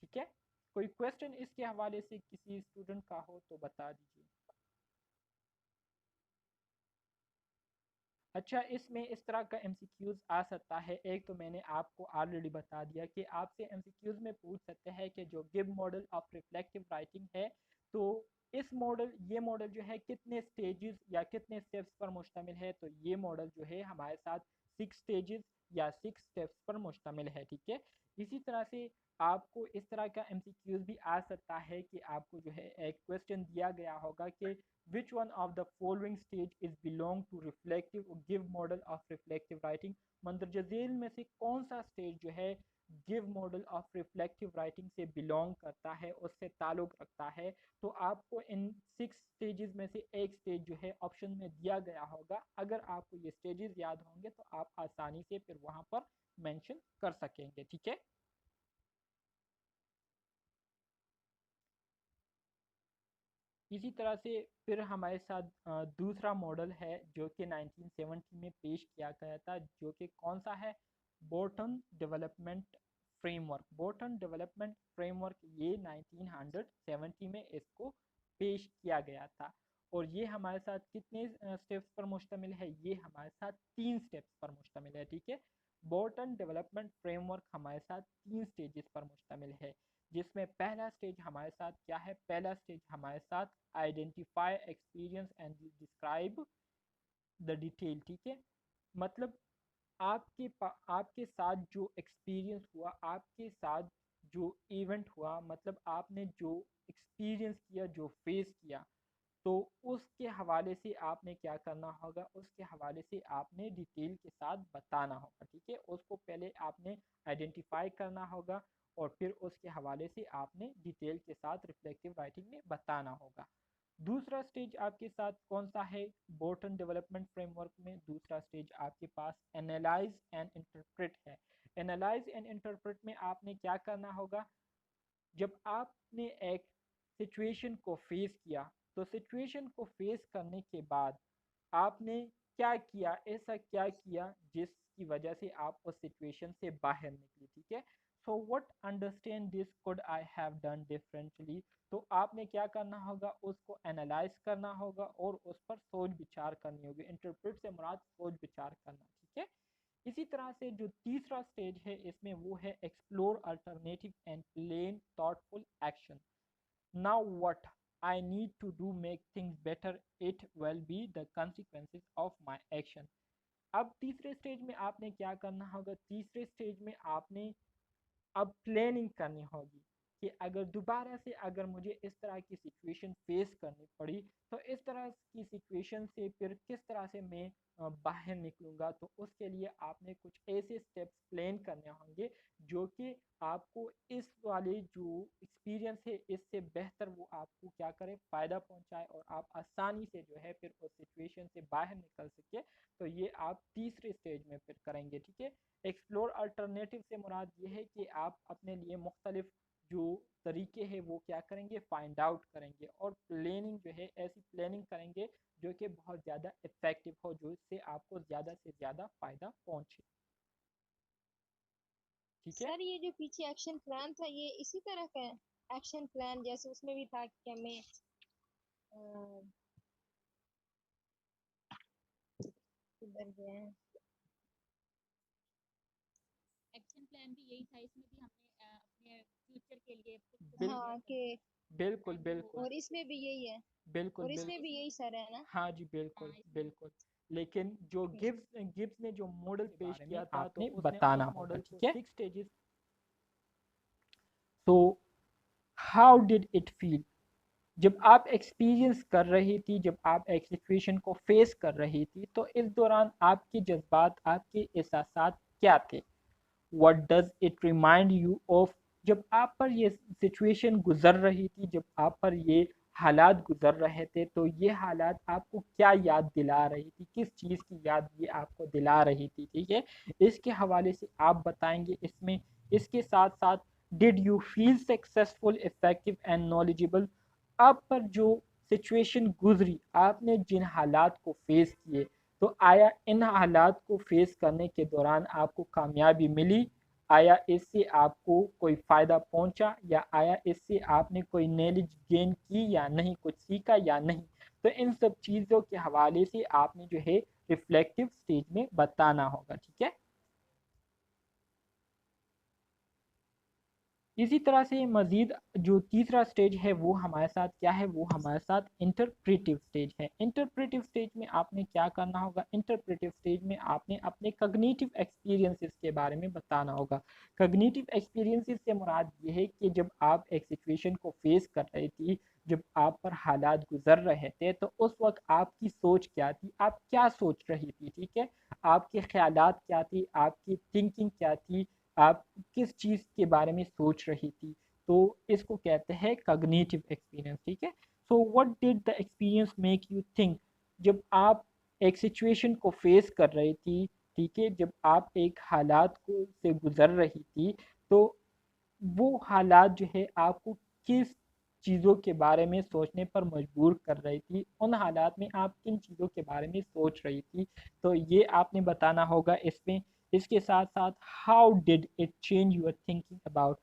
ठीक है। कोई क्वेश्चन इसके हवाले से किसी स्टूडेंट का हो तो बता दीजिए। अच्छा, इसमें इस तरह का एमसीक्यूज आ सकता है, एक तो मैंने आपको ऑलरेडी बता दिया कि आपसे एमसीक्यूज में पूछ सकते हैं कि जो give model of reflective writing है, तो इस मॉडल, ये मॉडल जो है कितने स्टेजेस या कितने स्टेप्स पर मुश्तमिल है, तो ये मॉडल जो है हमारे साथ 6 स्टेजेस या 6 स्टेप्स पर मुश्तमिल है, ठीक है। इसी तरह से आपको इस तरह का एमसीक्यूज भी आ सकता है कि आपको जो है एक क्वेश्चन दिया गया होगा कि which one of the following stage is belong to reflective or give model of reflective writing, मंदरजा झेल में से कौन सा स्टेज जो है give model of reflective writing से बिलोंग करता है, उससे ताल्लुक रखता है। तो आपको इन 6 स्टेजेस में से एक स्टेज जो है ऑप्शन में दिया गया होगा, अगर आपको ये स्टेजेस याद होंगे तो आप आसानी से फिर वहां पर मेंशन कर सकेंगे, ठीक है। इसी तरह से फिर हमारे साथ दूसरा मॉडल है जो कि 1970 में पेश किया गया था, जो कि कौन सा है, बोर्टन डेवलपमेंट फ्रेमवर्क। बोर्टन डेवलपमेंट फ्रेमवर्क ये 1970 में इसको पेश किया गया था। और ये हमारे साथ कितने स्टेप्स पर मुश्तमिल है, ये हमारे साथ 3 स्टेप्स पर मुश्तमिल है, ठीक है। बोर्टन डेवलपमेंट फ्रेमवर्क हमारे साथ 3 स्टेजेस पर मुश्तमिल है, जिसमें पहला स्टेज हमारे साथ क्या है, पहला स्टेज हमारे साथ identify experience and describe the detail, ठीक है। मतलब आपके साथ जो एक्सपीरियंस हुआ, आपके साथ जो इवेंट हुआ, मतलब आपने जो एक्सपीरियंस किया, जो फेस किया, तो उसके हवाले से आपने क्या करना होगा, उसके हवाले से आपने डिटेल के साथ बताना होगा, ठीक है। उसको पहले आपने आइडेंटिफाई करना होगा और फिर उसके हवाले से आपने डिटेल के साथ रिफ्लेक्टिव राइटिंग में बताना होगा। दूसरा स्टेज आपके साथ कौन सा है, बोर्टन डेवलपमेंट फ्रेमवर्क में दूसरा स्टेज आपके पास एनालाइज एंड इंटरप्रेट है। एनालाइज एंड इंटरप्रेट में आपने क्या करना होगा, जब आपने एक सिचुएशन को फेस किया, तो सिचुएशन को फेस करने के बाद आपने क्या किया, ऐसा क्या किया जिसकी वजह से आप उस सिचुएशन से बाहर निकले, ठीक है। So what understand this could I have done differently, तो आपने क्या करना होगा, उसको एनालाइज करना होगा और उस पर सोच विचार करनी होगी। इंटरप्रेट से मुराद सोच विचार करना, ठीक है। इसी तरह से जो तीसरा स्टेज है इसमें वो है explore alternative and plan thoughtful action. Now what I need to do make things better, it will be the consequences of my action. अब तीसरे स्टेज में आपने क्या करना होगा, तीसरे स्टेज में आपने अब प्लानिंग करनी होगी। कि अगर दोबारा से अगर मुझे इस तरह की सिचुएशन फेस करनी पड़ी तो इस तरह की सिचुएशन से फिर किस तरह से मैं बाहर निकलूंगा। तो उसके लिए आपने कुछ ऐसे स्टेप्स प्लान करने होंगे जो कि आपको इस वाले जो एक्सपीरियंस है इससे बेहतर वो आपको क्या करे, फ़ायदा पहुंचाए और आप आसानी से जो है फिर उस सिचुएशन से बाहर निकल सके। तो ये आप तीसरे स्टेज में फिर करेंगे, ठीक है। एक्सप्लोर अल्टरनेटिव से मुराद ये है कि आप अपने लिए मुख्तलिफ जो तरीके हैं वो क्या करेंगे, फाइंड आउट करेंगे और प्लानिंग जो है ऐसी प्लानिंग करेंगे जो कि बहुत ज़्यादा इफेक्टिव हो, जो इससे आपको ज़्यादा से ज़्यादा फ़ायदा पहुंचे, ठीक है। सर ये जो पीछे एक्शन प्लान था ये इसी तरह का है? एक्शन प्लान जैसे उसमें भी था कि हमें किधर गए हैं? एक्शन प्लान भी यही था, इसमें भी हमने अपने फ्यूचर के लिए खुद को बिल प्रिपेयर हाँ करना कि था बिल्कुल ताकि वो बिल्कुल और इसमें भी यही है, बिल्कुल और इसमें बिल्कुल। भी यही सर है ना? हाँ जी, बिल्कुल इसमें बिल्कुल। लेकिन जो ठीक। गिब्स ने जो मॉडल के पेश बारे में किया था तो आपने उसने बताना उस होगा, मॉडल ठीक को है। 6 स्टेजेस। तो हाउ डिड इट फील, जब आप एक्सपीरियंस कर रही थी, जब आप एक सिचुएशन को फेस कर रही थी तो इस दौरान आपके जज्बात, आपके एहसासात क्या थे। What does it remind you of, जब आप पर ये सिचुएशन गुजर रही थी, जब आप पर ये हालात गुजर रहे थे तो ये हालात आपको क्या याद दिला रही थी, किस चीज़ की याद ये आपको दिला रही थी, ठीक है। इसके हवाले से आप बताएंगे इसमें। इसके साथ साथ did you feel successful, effective and knowledgeable, आप पर जो सिचुएशन गुजरी, आपने जिन हालात को फेस किए, तो आया इन हालात को फेस करने के दौरान आपको कामयाबी मिली, आया इससे आपको कोई फ़ायदा पहुंचा, या आया इससे आपने कोई नॉलेज गेन की या नहीं, कुछ सीखा या नहीं। तो इन सब चीज़ों के हवाले से आपने जो है रिफ्लेक्टिव स्टेज में बताना होगा, ठीक है। इसी तरह से मज़ीद जो तीसरा स्टेज है वो हमारे साथ क्या है, वो हमारे साथ इंटरप्रेटिव स्टेज है। इंटरप्रेटिव स्टेज में आपने क्या करना होगा, इंटरप्रेटिव स्टेज में आपने अपने कग्निटिव एक्सपीरियंसेस के बारे में बताना होगा। कग्निटिव एक्सपीरियंसेस से मुराद ये है कि जब आप एक सिचुएशन को फेस कर रही थी, जब आप पर हालात गुजर रहे थे तो उस वक्त आपकी सोच क्या थी, आप क्या सोच रही थी, ठीक है। आपके ख्यालात क्या थी, आपकी थिंकिंग क्या थी, आप किस चीज़ के बारे में सोच रही थी। तो इसको कहते हैं कॉग्निटिव एक्सपीरियंस, ठीक है। So what did the experience make you think, जब आप एक सिचुएशन को फेस कर रही थी, ठीक है, जब आप एक हालात को से गुजर रही थी, तो वो हालात जो है आपको किस चीज़ों के बारे में सोचने पर मजबूर कर रही थी, उन हालात में आप किन चीज़ों के बारे में सोच रही थी, तो ये आपने बताना होगा इसमें। इसके साथ साथ how did it change your thinking about,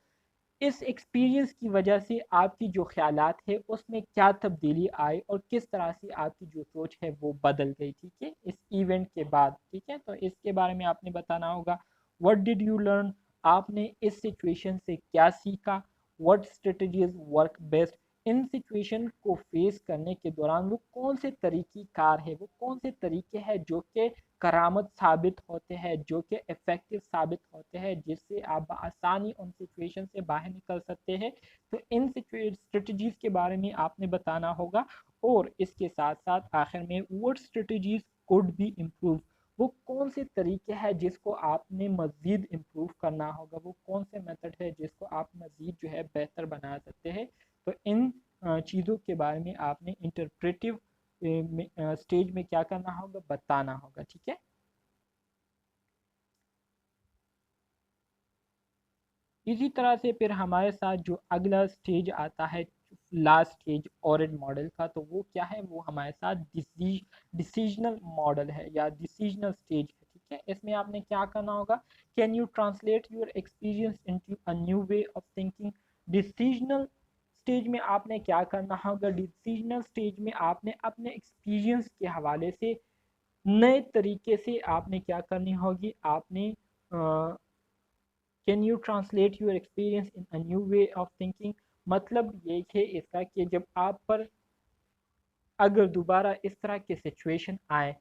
इस एक्सपीरियंस की वजह से आपकी जो ख्यालात है उसमें क्या तब्दीली आई और किस तरह से आपकी जो सोच है वो बदल गई, ठीक है, इस इवेंट के बाद, ठीक है। तो इसके बारे में आपने बताना होगा। व्हाट डिड यू लर्न, आपने इस सिचुएशन से क्या सीखा। What strategies work best, in situation को फेस करने के दौरान वो कौन से तरीक़े कार है, वो कौन से तरीके हैं जो कि करामत साबित होते हैं, जो कि इफ़ेक्टिव साबित होते हैं, जिससे आप आसानी उन सिचुएशन से बाहर निकल सकते हैं। तो इन स्ट्रेटजीज़ के बारे में आपने बताना होगा। और इसके साथ साथ आखिर में what strategies could be improve, वो कौन से तरीके हैं जिसको आपने मज़ीद इम्प्रूव करना होगा, वो कौन से मेथड है जिसको आप मज़ीद जो है बेहतर बना सकते हैं। तो इन चीज़ों के बारे में आपने इंटरप्रेटिव स्टेज में क्या करना होगा, बताना होगा, ठीक है। इसी तरह से फिर हमारे साथ जो अगला स्टेज आता है, लास्ट स्टेज ऑरेंज मॉडल का, तो वो क्या है, वो हमारे साथ डिसीजनल मॉडल है या डिसीजनल स्टेज है, ठीक है। इसमें आपने क्या करना होगा, can you translate your experience into a new way of thinking. Decisional stage में आपने क्या करना होगा, डिसीजनल स्टेज में आपने अपने एक्सपीरियंस के हवाले से नए तरीके से आपने क्या करनी होगी, आपने can you translate your experience in a new way of thinking, मतलब ये है इसका कि जब आप पर अगर दोबारा इस तरह के सिचुएशन आए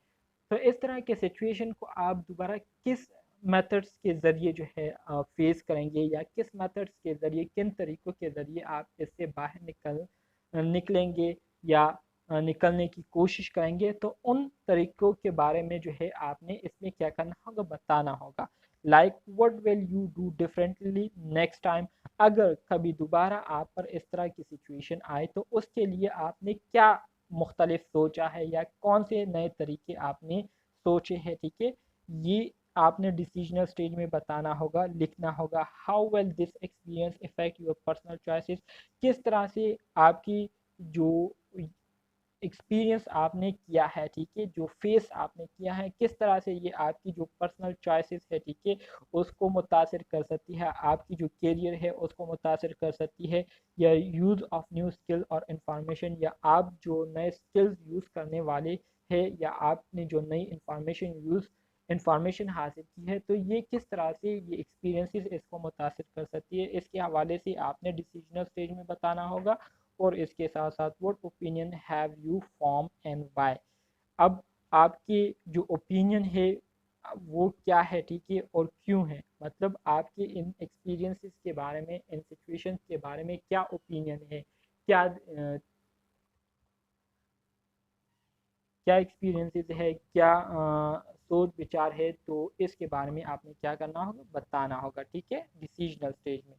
तो इस तरह के सिचुएशन को आप दोबारा किस मेथड्स के ज़रिए जो है फेस करेंगे, या किस मेथड्स के ज़रिए, किन तरीक़ों के ज़रिए आप इससे बाहर निकलेंगे या निकलने की कोशिश करेंगे, तो उन तरीक़ों के बारे में जो है आपने इसमें क्या करना होगा, बताना होगा। Like what will you do differently next time, अगर कभी दोबारा आप पर इस तरह की सिचुएशन आए तो उसके लिए आपने क्या मुख्तलिफ सोचा है, या कौन से नए तरीके आपने सोचे हैं, ठीक है। ये आपने डिसीजनल स्टेज में बताना होगा, लिखना होगा। How will this experience effect your personal choices, किस तरह से आपकी जो एक्सपीरियंस आपने किया है, ठीक है, जो फेस आपने किया है, किस तरह से ये आपकी जो पर्सनल चॉइसेस है, ठीक है, उसको मुतासिर कर सकती है, आपकी जो करियर है उसको मुतासिर कर सकती है, या यूज़ ऑफ न्यू स्किल और इंफॉर्मेशन, या आप जो नए स्किल्स यूज़ करने वाले हैं, या आपने जो नई इंफॉर्मेशन हासिल की है, तो ये किस तरह से ये एक्सपीरियंसेस इसको मुतासिर कर सकती है, इसके हवाले से आपने डिसीजनल स्टेज में बताना होगा। और इसके साथ साथ what opinion have you form and why, अब आपके जो ओपिनियन है वो क्या है, ठीक है, और क्यों है, मतलब आपके इन एक्सपीरियंसेस के बारे में, इन सिचुएशंस के बारे में क्या ओपिनियन है, क्या एक्सपीरियंसेस है, क्या सोच विचार है, तो इसके बारे में आपने क्या करना होगा, बताना होगा, ठीक है, डिसीजनल स्टेज में।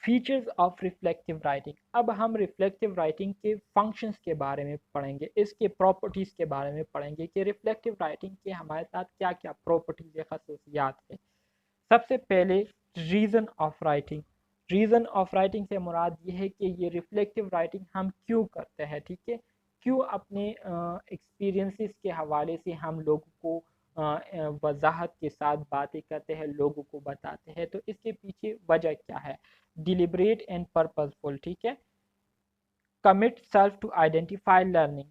फीचर्स ऑफ रिफ्लेक्टिव राइटिंग, अब हम रिफ्लेक्टिव राइटिंग के फंक्शंस के बारे में पढ़ेंगे, इसके प्रॉपर्टीज़ के बारे में पढ़ेंगे कि रिफ्लेक्टिव राइटिंग के हमारे साथ क्या क्या प्रॉपर्टीज़ या खसूसियात है। सबसे पहले reason of writing, reason of writing से मुराद ये है कि ये रिफ्लेक्टिव राइटिंग हम क्यों करते हैं, ठीक है, क्यों अपने एक्सपीरियंसेस के हवाले से हम लोगों को वजाहत के साथ बातें करते हैं, लोगों को बताते हैं, तो इसके पीछे वजह क्या है। डिलिब्रेट एंड पर्पसफुल, ठीक है, commit self to identify learning,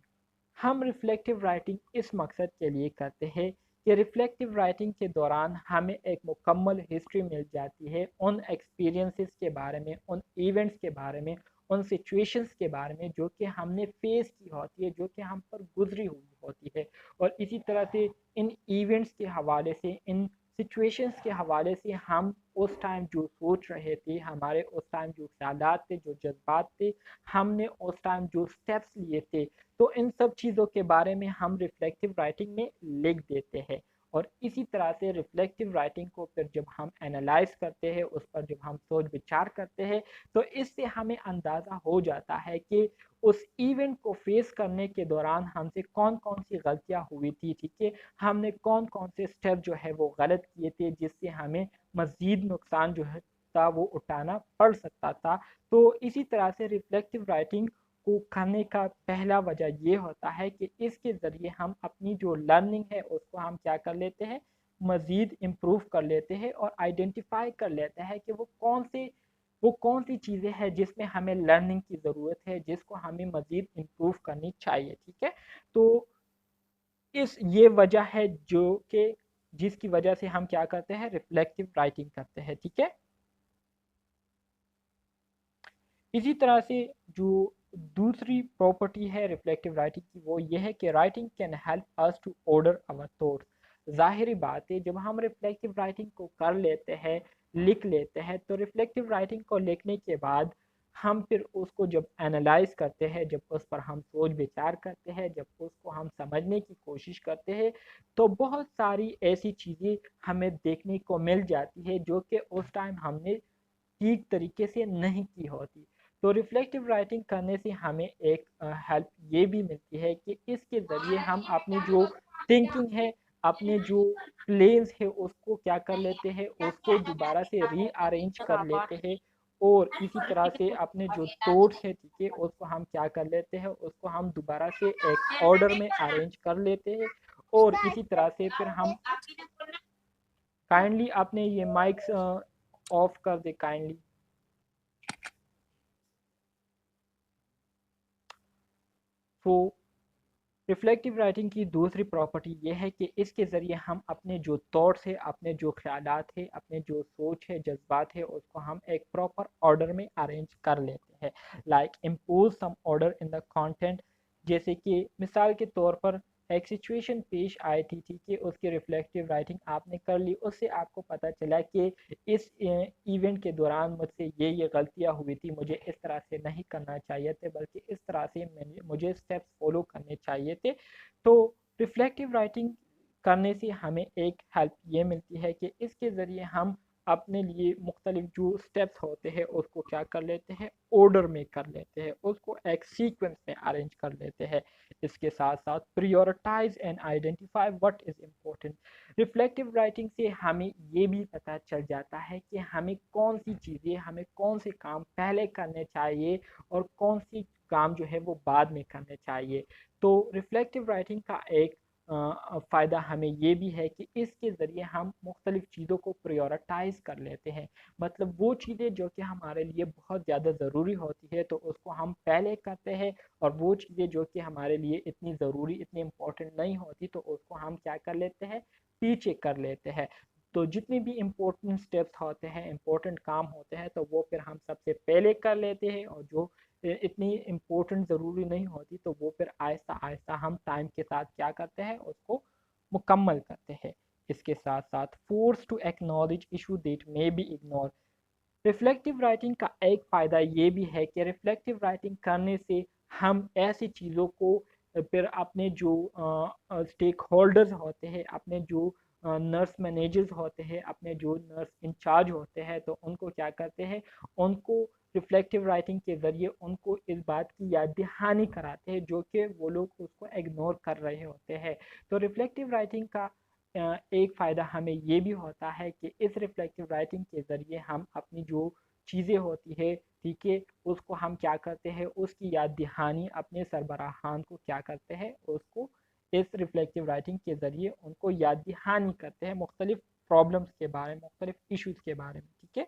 हम रिफ्लेक्टिव राइटिंग इस मकसद के लिए करते हैं कि रिफ्लेक्टिव राइटिंग के दौरान हमें एक मुकम्मल हिस्ट्री मिल जाती है उन एक्सपीरियंसेस के बारे में, उन इवेंट्स के बारे में, उन सिचुएशंस के बारे में जो कि हमने फेस की होती है, जो कि हम पर गुजरी हुई होती है, और इसी तरह से इन इवेंट्स के हवाले से, इन सिचुएशंस के हवाले से हम उस टाइम जो सोच रहे थे, हमारे उस टाइम जो ख्यालात थे, जो जज्बात थे, हमने उस टाइम जो स्टेप्स लिए थे, तो इन सब चीज़ों के बारे में हम रिफ्लेक्टिव राइटिंग में लिख देते हैं। और इसी तरह से रिफ्लेक्टिव राइटिंग को फिर जब हम एनालाइज करते हैं, उस पर जब हम सोच विचार करते हैं, तो इससे हमें अंदाज़ा हो जाता है कि उस इवेंट को फेस करने के दौरान हमसे कौन कौन सी गलतियां हुई थी, ठीक है, हमने कौन कौन से स्टेप जो है वो गलत किए थे, जिससे हमें मज़ीद नुकसान जो है था वो उठाना पड़ सकता था। तो इसी तरह से रिफ्लेक्टिव राइटिंग को करने का पहला वजह ये होता है कि इसके ज़रिए हम अपनी जो लर्निंग है उसको हम क्या कर लेते हैं, मज़ीद इम्प्रूव कर लेते हैं, और आइडेंटिफाई कर लेते हैं कि वो कौन सी चीज़ें हैं जिसमें हमें लर्निंग की ज़रूरत है, जिसको हमें मज़ीद इम्प्रूव करनी चाहिए, ठीक है। तो ये वजह है जो कि जिसकी वजह से हम क्या करते हैं, रिफ्लेक्टिव राइटिंग करते हैं, ठीक है। इसी तरह से जो दूसरी प्रॉपर्टी है रिफ्लेक्टिव राइटिंग की, वो ये है कि writing can help us to order our thoughts. ज़ाहिरी बात है, जब हम रिफ्लेक्टिव राइटिंग को कर लेते हैं, लिख लेते हैं, तो रिफ्लेक्टिव राइटिंग को लिखने के बाद हम फिर उसको जब एनालाइज करते हैं, जब उस पर हम सोच विचार करते हैं, जब उसको हम समझने की कोशिश करते हैं, तो बहुत सारी ऐसी चीज़ें हमें देखने को मिल जाती है जो कि उस टाइम हमने ठीक तरीके से नहीं की होती। तो रिफ्लेक्टिव राइटिंग करने से हमें एक हेल्प ये भी मिलती है कि इसके ज़रिए हम अपनी जो थिंकिंग है, अपने जो प्लेन्स है, उसको क्या कर लेते हैं, उसको दोबारा से रीअरेंज कर लेते हैं, और इसी तरह से अपने जो थॉट्स है, ठीक है, उसको हम क्या कर लेते हैं, उसको हम दोबारा से एक ऑर्डर में अरेंज कर लेते हैं। और इसी तरह से फिर हम काइंडली अपने ये माइक्स ऑफ कर दे काइंडली। तो रिफ्लेक्टिव राइटिंग की दूसरी प्रॉपर्टी ये है कि इसके ज़रिए हम अपने जो थॉट्स है, अपने जो ख्यालात है, अपने जो सोच है, जज्बात है, उसको हम एक प्रॉपर ऑर्डर में अरेंज कर लेते हैं। Like impose some order in the content. जैसे कि मिसाल के तौर पर एक सिचुएशन पेश आई थी कि उसकी रिफ्लेक्टिव राइटिंग आपने कर ली, उससे आपको पता चला कि इस इवेंट के दौरान मुझसे ये गलतियां हुई थी, मुझे इस तरह से नहीं करना चाहिए थे, बल्कि इस तरह से मुझे स्टेप्स फॉलो करने चाहिए थे। तो रिफ्लेक्टिव राइटिंग करने से हमें एक हेल्प ये मिलती है कि इसके ज़रिए हम अपने लिए मुख्तलिफ जो स्टेप्स होते हैं उसको क्या कर लेते हैं, ऑर्डर में कर लेते हैं, उसको एक सीक्वेंस में अरेंज कर लेते हैं। इसके साथ साथ prioritise and identify what is important. Reflective writing से हमें ये भी पता चल जाता है कि हमें कौन सी चीज़ें, हमें कौन से काम पहले करने चाहिए और कौन सी काम जो है वो बाद में करने चाहिए। तो रिफ्लेक्टिव राइटिंग का एक फ़ायदा हमें ये भी है कि इसके ज़रिए हम मुख्तलिफ़ चीज़ों को प्रायोरिटाइज़ कर लेते हैं। मतलब वो चीज़ें जो कि हमारे लिए बहुत ज़्यादा ज़रूरी होती है तो उसको हम पहले करते हैं, और वो चीज़ें जो कि हमारे लिए इतनी ज़रूरी, इतनी इम्पोर्टेंट नहीं होती तो उसको हम क्या कर लेते हैं, पीछे कर लेते हैं। तो जितने भी इम्पोर्टेंट स्टेप्स होते हैं, इम्पोर्टेंट काम होते हैं, तो वो फिर हम सबसे पहले कर लेते हैं, और जो इतनी इम्पोर्टेंट ज़रूरी नहीं होती तो वो फिर आहिस्ता आहिस्ता हम टाइम के साथ क्या करते हैं, उसको मुकम्मल करते हैं। इसके साथ साथ force to acknowledge issue that may be ignore. Reflective writing का एक फ़ायदा ये भी है कि रिफ्लेक्टिव राइटिंग करने से हम ऐसी चीज़ों को फिर अपने जो स्टेक होल्डर्स होते हैं, अपने जो नर्स मैनेजर्स होते हैं, अपने जो नर्स इंचार्ज होते हैं, तो उनको क्या करते हैं, उनको रिफ्लेक्टिव राइटिंग के ज़रिए उनको इस बात की याद दहानी कराते हैं जो कि वो लोग उसको इग्नोर कर रहे होते हैं। तो रिफ्लेक्टिव राइटिंग का एक फ़ायदा हमें ये भी होता है कि इस रिफ्लेक्टिव राइटिंग के ज़रिए हम अपनी जो चीज़ें होती है, ठीक है, उसको हम क्या करते हैं, उसकी याद दहानी अपने सरबराहान को क्या करते हैं, उसको इस रिफ्लेक्टिव राइटिंग के ज़रिए उनको याद दहानी करते हैं मुख्तलिफ प्रॉब्लम्स के बारे में, मुख्तलिफ इशूज़ के बारे में, ठीक है।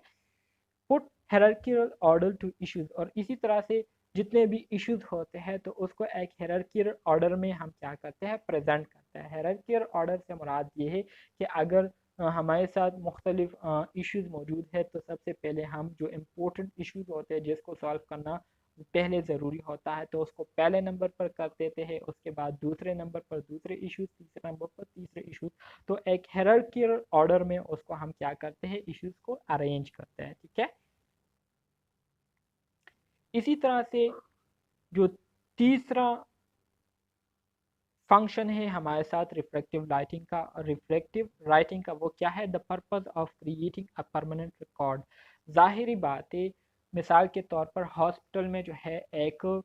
Put hierarchical order to issues. और इसी तरह से जितने भी इश्यूज होते हैं तो उसको एक हायरार्किकल ऑर्डर में हम क्या करते हैं, प्रेजेंट करते हैं। हायरार्किकल ऑर्डर से मुराद ये है कि अगर हमारे साथ मुख्तलिफ इश्यूज मौजूद है तो सबसे पहले हम जो इम्पोर्टेंट इश्यूज होते हैं जिसको सॉल्व करना पहले ज़रूरी होता है तो उसको पहले नंबर पर कर देते हैं, उसके बाद दूसरे नंबर पर दूसरे इश्यूज, तीसरे नंबर पर तीसरे इश्यूज। तो एक हायरार्किकल ऑर्डर में उसको हम क्या करते हैं, इश्यूज को अरेंज करते हैं, ठीक है। इसी तरह से जो तीसरा फंक्शन है हमारे साथ रिफ्लेक्टिव राइटिंग का वो क्या है, the purpose of creating a permanent record. ज़ाहिरी बात है, मिसाल के तौर पर हॉस्पिटल में जो है एक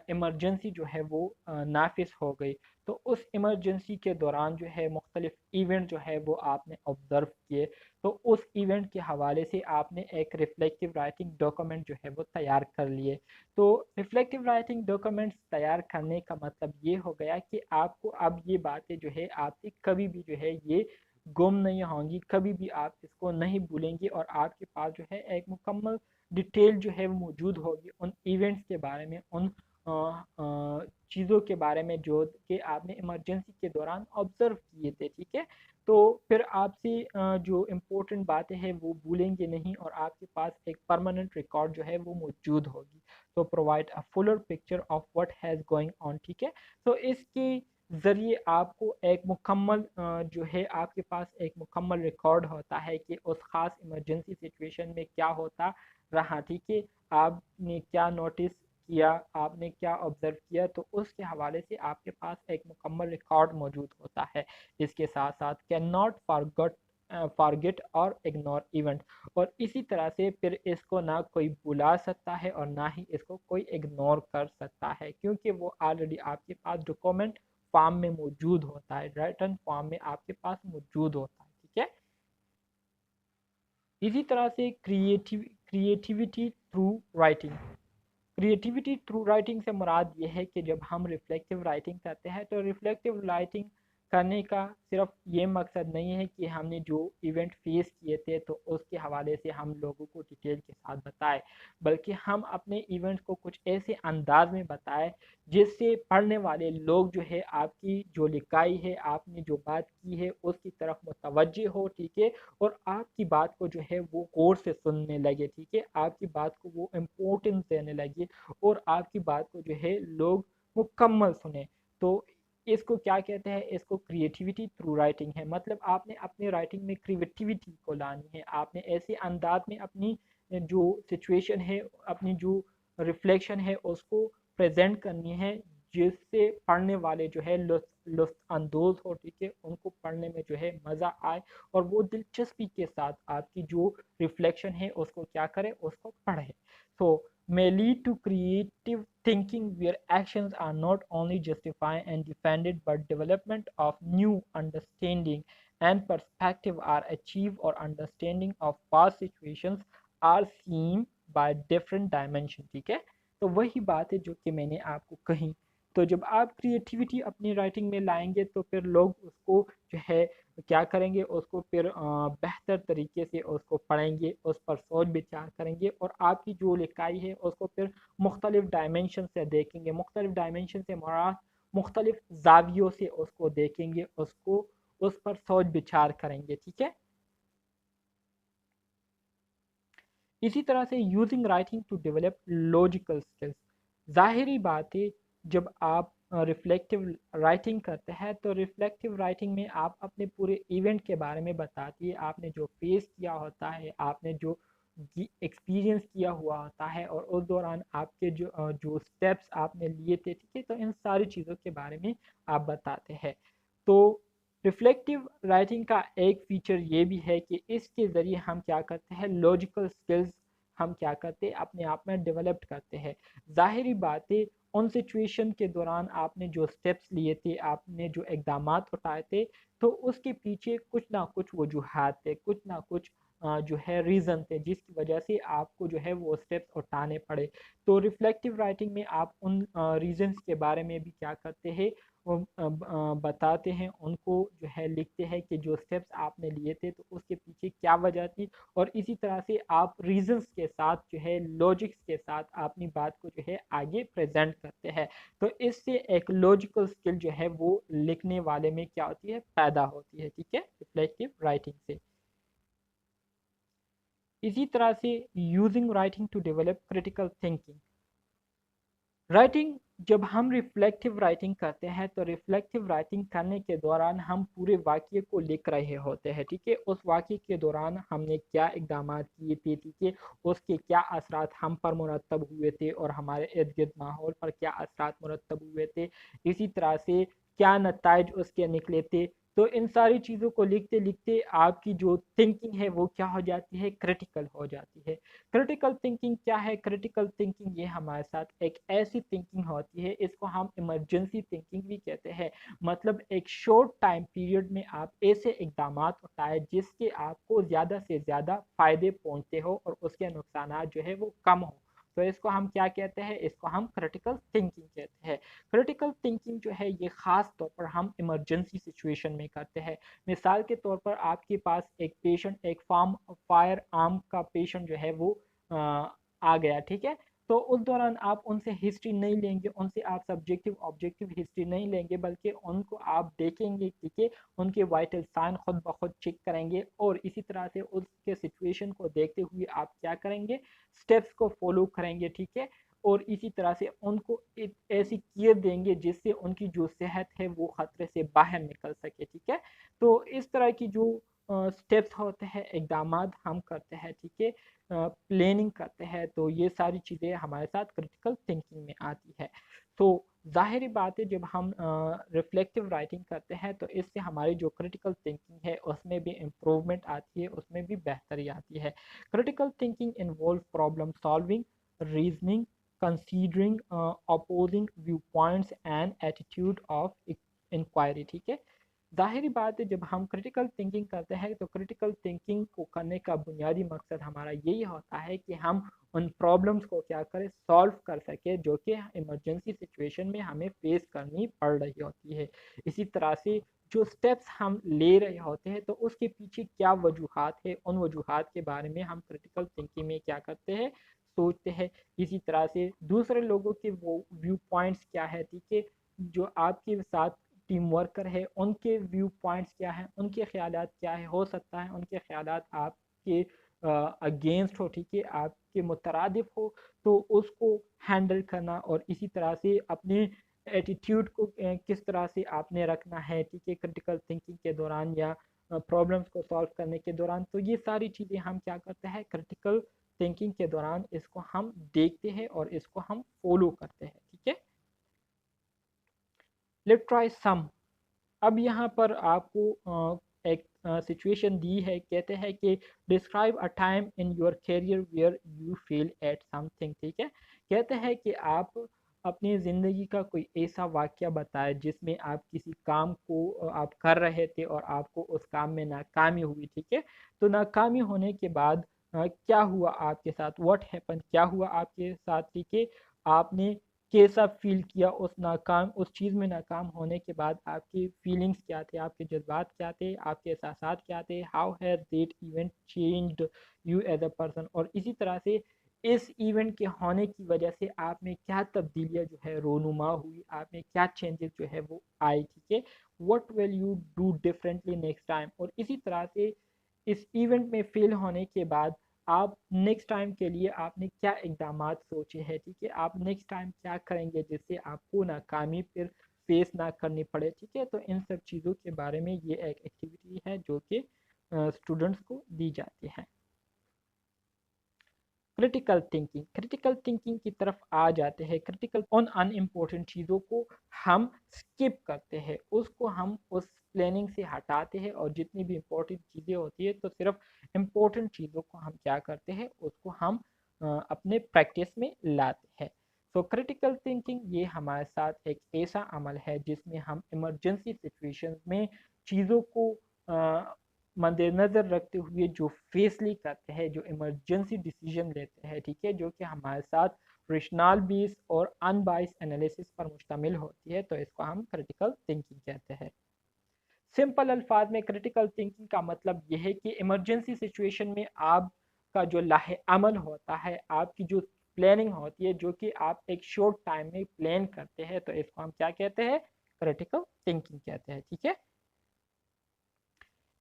इमरजेंसी जो है वो नाफिस हो गई, तो उस इमरजेंसी के दौरान जो है मुख्तलिफ इवेंट जो है वो आपने ऑब्ज़र्व किए, तो उस इवेंट के हवाले से आपने एक रिफ्लेक्टिव राइटिंग डॉक्यूमेंट जो है वो तैयार कर लिए। तो रिफ्लेक्टिव राइटिंग डॉक्यूमेंट्स तैयार करने का मतलब ये हो गया कि आपको अब ये बातें जो है आपसे कभी भी जो है ये गुम नहीं होंगी, कभी भी आप इसको नहीं भूलेंगे, और आपके पास जो है एक मुकम्मल डिटेल जो है वो मौजूद होगी उन इवेंट्स के बारे में, उन चीज़ों के बारे में जो कि आपने इमरजेंसी के दौरान ऑब्ज़र्व किए थे, ठीक है। तो फिर आपसे जो इम्पोर्टेंट बातें हैं वो भूलेंगे नहीं, और आपके पास एक परमानेंट रिकॉर्ड जो है वो मौजूद होगी। तो provide a Fuller picture of what has going on, ठीक है। तो इसके ज़रिए आपको एक मुकम्मल जो है आपके पास एक मुकम्मल रिकॉर्ड होता है कि उस ख़ास इमरजेंसी सिचुएशन में क्या होता रहा, ठीक है, आपने क्या नोटिस किया, आपने क्या ऑब्ज़र्व किया, तो उसके हवाले से आपके पास एक मुकम्मल रिकॉर्ड मौजूद होता है। इसके साथ साथ कैन नॉट फॉरगेट और इग्नोर इवेंट। और इसी तरह से फिर इसको ना कोई भुला सकता है और ना ही इसको कोई इग्नोर कर सकता है, क्योंकि वो ऑलरेडी आपके पास डॉक्यूमेंट फॉर्म में मौजूद होता है, रिटन फॉर्म में आपके पास मौजूद होता है, ठीक है। इसी तरह से creativity through writing. Creativity through writing से मुराद ये है कि जब हम रिफ्लेक्टिव राइटिंग करते हैं तो रिफ्लेक्टिव राइटिंग करने का सिर्फ ये मकसद नहीं है कि हमने जो इवेंट फेस किए थे तो उसके हवाले से हम लोगों को डिटेल के साथ बताएं, बल्कि हम अपने इवेंट को कुछ ऐसे अंदाज में बताएं जिससे पढ़ने वाले लोग जो है आपकी जो लिखाई है, आपने जो बात की है उसकी तरफ मुतवज्जे हो, ठीक है, और आपकी बात को जो है वो गौर से सुनने लगे, ठीक है, आपकी बात को वो इम्पोर्टेंस देने लगे और आपकी बात को जो है लोग मुकम्मल सुने। तो इसको क्या कहते हैं, इसको क्रिएटिविटी थ्रू राइटिंग है। मतलब आपने अपने राइटिंग में क्रिएटिविटी को लानी है, आपने ऐसे अंदाज में अपनी जो सिचुएशन है, अपनी जो रिफ्लेक्शन है उसको प्रेजेंट करनी है जिससे पढ़ने वाले जो है लुत्फ अंदोज हो, ठीक है, उनको पढ़ने में जो है मज़ा आए और वो दिलचस्पी के साथ आपकी जो रिफ्लेक्शन है उसको क्या करे, उसको पढ़े। So may lead to creative thinking where actions are not only justified and defended but development of new understanding and perspective are achieved or understanding of past situations are seen by different dimension, ठीक है। तो वही बात है जो कि मैंने आपको कही। तो जब आप क्रिएटिविटी अपनी राइटिंग में लाएंगे तो फिर लोग उसको जो है क्या करेंगे, उसको फिर बेहतर तरीके से उसको पढ़ेंगे, उस पर सोच विचार करेंगे और आपकी जो लिखाई है उसको फिर मुख्तलिफ डायमेंशन से देखेंगे। मुख्तलिफ डायमेंशन से मुराद मुख्तलिफ जावियों से उसको देखेंगे, उसको उस पर सोच विचार करेंगे, ठीक है। इसी तरह से using writing to develop logical skills, ज़ाहिरी बात है जब आप रिफ्लेक्टिव राइटिंग करते हैं तो रिफ्लेक्टिव राइटिंग में आप अपने पूरे इवेंट के बारे में बताती है, आपने जो फेस किया होता है, आपने जो एक्सपीरियंस किया हुआ होता है और उस दौरान आपके जो स्टेप्स आपने लिए थे, ठीक है, तो इन सारी चीज़ों के बारे में आप बताते हैं। तो रिफ्लेक्टिव राइटिंग का एक फीचर ये भी है कि इसके ज़रिए हम क्या करते हैं, लॉजिकल स्किल्स हम क्या करते हैं अपने आप में डेवलप करते हैं। ज़ाहिरी बात है उन सिचुएशन के दौरान आपने जो स्टेप्स लिए थे, आपने जो इकदामात उठाए थे, तो उसके पीछे कुछ ना कुछ वजूहात थे, कुछ ना कुछ जो है रीज़न थे जिसकी वजह से आपको जो है वो स्टेप्स उठाने पड़े। तो रिफ्लेक्टिव राइटिंग में आप उन रीज़न्स के बारे में भी क्या करते हैं, वो बताते हैं, उनको जो है लिखते हैं कि जो स्टेप्स आपने लिए थे तो उसके पीछे क्या वजह थी, और इसी तरह से आप रीजंस के साथ जो है लॉजिक्स के साथ अपनी बात को जो है आगे प्रेजेंट करते हैं। तो इससे एक लॉजिकल स्किल जो है वो लिखने वाले में क्या होती है, पैदा होती है, ठीक है, रिफ्लेक्टिव राइटिंग से। इसी तरह से using writing to develop critical thinking, writing जब हम रिफ्लेक्टिव राइटिंग करते हैं तो रिफ्लेक्टिव राइटिंग करने के दौरान हम पूरे वाक़ये को लिख रहे होते हैं, ठीक है, उस वाक़ये के दौरान हमने क्या इक़दामात किए थे, ठीक है, उसके क्या असरात हम पर मुरतब हुए थे और हमारे इर्द गिर्द माहौल पर क्या असरात मुरतब हुए थे, इसी तरह से क्या नताइज उसके निकले थे। तो इन सारी चीज़ों को लिखते लिखते आपकी जो थिंकिंग है वो क्या हो जाती है, क्रिटिकल हो जाती है। क्रिटिकल थिंकिंग क्या है, क्रिटिकल थिंकिंग ये हमारे साथ एक ऐसी थिंकिंग होती है, इसको हम इमरजेंसी थिंकिंग भी कहते हैं। मतलब एक शॉर्ट टाइम पीरियड में आप ऐसे इकदाम उठाए जिसके आपको ज़्यादा से ज़्यादा फ़ायदे पहुँचते हो और उसके नुकसान जो है वो कम हो। तो इसको हम क्या कहते हैं, इसको हम क्रिटिकल थिंकिंग कहते हैं। क्रिटिकल थिंकिंग जो है ये ख़ास तौर पर हम इमरजेंसी सिचुएशन में करते हैं। मिसाल के तौर पर आपके पास एक पेशेंट, एक फायर आर्म का पेशेंट जो है वो आ गया, ठीक है, तो उस दौरान आप उनसे हिस्ट्री नहीं लेंगे, उनसे आप सब्जेक्टिव ऑब्जेक्टिव हिस्ट्री नहीं लेंगे, बल्कि उनको आप देखेंगे, ठीक है, उनके वाइटल साइन खुद ब खुद चेक करेंगे और इसी तरह से उसके सिचुएशन को देखते हुए आप क्या करेंगे, स्टेप्स को फॉलो करेंगे, ठीक है, और इसी तरह से उनको एक ऐसी केयर देंगे जिससे उनकी जो सेहत है वो ख़तरे से बाहर निकल सके, ठीक है। तो इस तरह की जो स्टेप्स होते हैं, इकदाम हम करते हैं, ठीक है, प्लानिंग करते हैं, तो ये सारी चीज़ें हमारे साथ क्रिटिकल थिंकिंग में आती है। तो ज़ाहिरी बात है जब हम रिफ्लेक्टिव राइटिंग करते हैं तो इससे हमारी जो क्रिटिकल थिंकिंग है उसमें भी इम्प्रूवमेंट आती है, उसमें भी बेहतरी आती है। Critical thinking involve problem solving, reasoning, considering opposing viewpoints and attitude of inquiry, ठीक है। ज़ाहिरी बात है जब हम क्रिटिकल थिंकिंग करते हैं तो क्रिटिकल थिंकिंग को करने का बुनियादी मकसद हमारा यही होता है कि हम उन प्रॉब्लम्स को क्या करें, सॉल्व कर सके जो कि इमरजेंसी सिचुएशन में हमें फेस करनी पड़ रही होती है। इसी तरह से जो स्टेप्स हम ले रहे होते हैं तो उसके पीछे क्या वजूहात है, उन वजूहात के बारे में हम क्रिटिकल थिंकिंग में क्या करते हैं, सोचते हैं। इसी तरह से दूसरे लोगों के वो व्यू पॉइंट्स क्या है, ठीक है, जो आपके साथ टीम वर्कर है उनके व्यू पॉइंट्स क्या हैं, उनके ख्यालात क्या है, हो सकता है उनके ख्यालात आपके अगेंस्ट हो, ठीक है, आपके मुतरादिफ हो, तो उसको हैंडल करना और इसी तरह से अपने एटीट्यूड को किस तरह से आपने रखना है, ठीक है, क्रिटिकल थिंकिंग के दौरान या प्रॉब्लम्स को सॉल्व करने के दौरान। तो ये सारी चीज़ें हम क्या करते हैं क्रिटिकल थिंकिंग के दौरान इसको हम देखते हैं और इसको हम फॉलो करते हैं, ठीक है। Let try some. अब यहाँ पर आपको एक सिचुएशन दी है, कहते हैं कि describe a time in your career where you feel at something, ठीक है। कहते हैं कि आप अपनी ज़िंदगी का कोई ऐसा वाक़या बताएं जिसमें आप किसी काम को आप कर रहे थे और आपको उस काम में नाकामी हुई, ठीक है। तो नाकामी होने के बाद क्या हुआ आपके साथ, व्हाट हैपन, क्या हुआ आपके साथ, ठीक है। आपने कैसा फील किया उस चीज़ में नाकाम होने के बाद, आपकी फीलिंग्स क्या थे, आपके जज्बात क्या थे, आपके एहसास क्या थे, how has that event changed you as a person. और इसी तरह से इस इवेंट के होने की वजह से आप में क्या तब्दीलियाँ जो है रोनुमा हुई, आप में क्या चेंजेस जो है वो आई, ठीक है। What will you do differently next time. और इसी तरह से इस इवेंट में फेल होने के बाद आप नेक्स्ट टाइम के लिए आपने क्या इकदाम सोचे हैं, ठीक है, आप नेक्स्ट टाइम क्या करेंगे जिससे आपको नाकामी फिर फेस ना करनी पड़े, ठीक है। तो इन सब चीज़ों के बारे में ये एक एक्टिविटी है जो कि स्टूडेंट्स को दी जाती है। क्रिटिकल थिंकिंग की तरफ आ जाते हैं। क्रिटिकल उन अनइम्पोर्टेंट चीज़ों को हम स्किप करते हैं, उसको हम उस प्लानिंग से हटाते हैं और जितनी भी इम्पोर्टेंट चीज़ें होती है तो सिर्फ इम्पोर्टेंट चीज़ों को हम क्या करते हैं, उसको हम अपने प्रैक्टिस में लाते हैं। सो क्रिटिकल थिंकिंग ये हमारे साथ एक ऐसा अमल है जिसमें हम इमरजेंसी सिचुएशन में चीज़ों को मद्देनज़र रखते हुए जो फैसले करते हैं, जो इमरजेंसी डिसीजन लेते हैं, ठीक है, जो कि हमारे साथ रेशनल बेस और अनबाइस एनालिसिस पर मुश्तमिल होती है, तो इसको हम क्रिटिकल थिंकिंग कहते हैं। सिंपल अल्फाज में क्रिटिकल थिंकिंग का मतलब यह है कि इमरजेंसी सिचुएशन में आपका जो लाहे अमल होता है, आपकी जो प्लानिंग होती है, जो कि आप एक शॉर्ट टाइम में प्लान करते हैं, तो इसको हम क्या कहते हैं, क्रिटिकल थिंकिंग कहते हैं, ठीक है।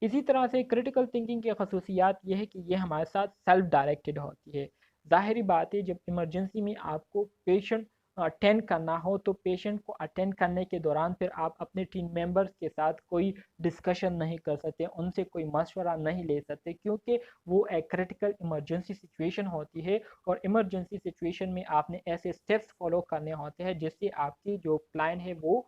इसी तरह से क्रिटिकल थिंकिंग की खसूसियात ये है कि ये हमारे साथ सेल्फ डायरेक्टेड होती है। ज़ाहिरी बात है जब इमरजेंसी में आपको पेशेंट अटेंड करना हो तो पेशेंट को अटेंड करने के दौरान फिर आप अपने टीम मेंबर्स के साथ कोई डिस्कशन नहीं कर सकते, उनसे कोई मशवरा नहीं ले सकते, क्योंकि वो एक क्रिटिकल इमरजेंसी सिचुएशन होती है। और इमरजेंसी सिचुएशन में आपने ऐसे स्टेप्स फॉलो करने होते हैं जिससे आपकी जो क्लाइंट है वो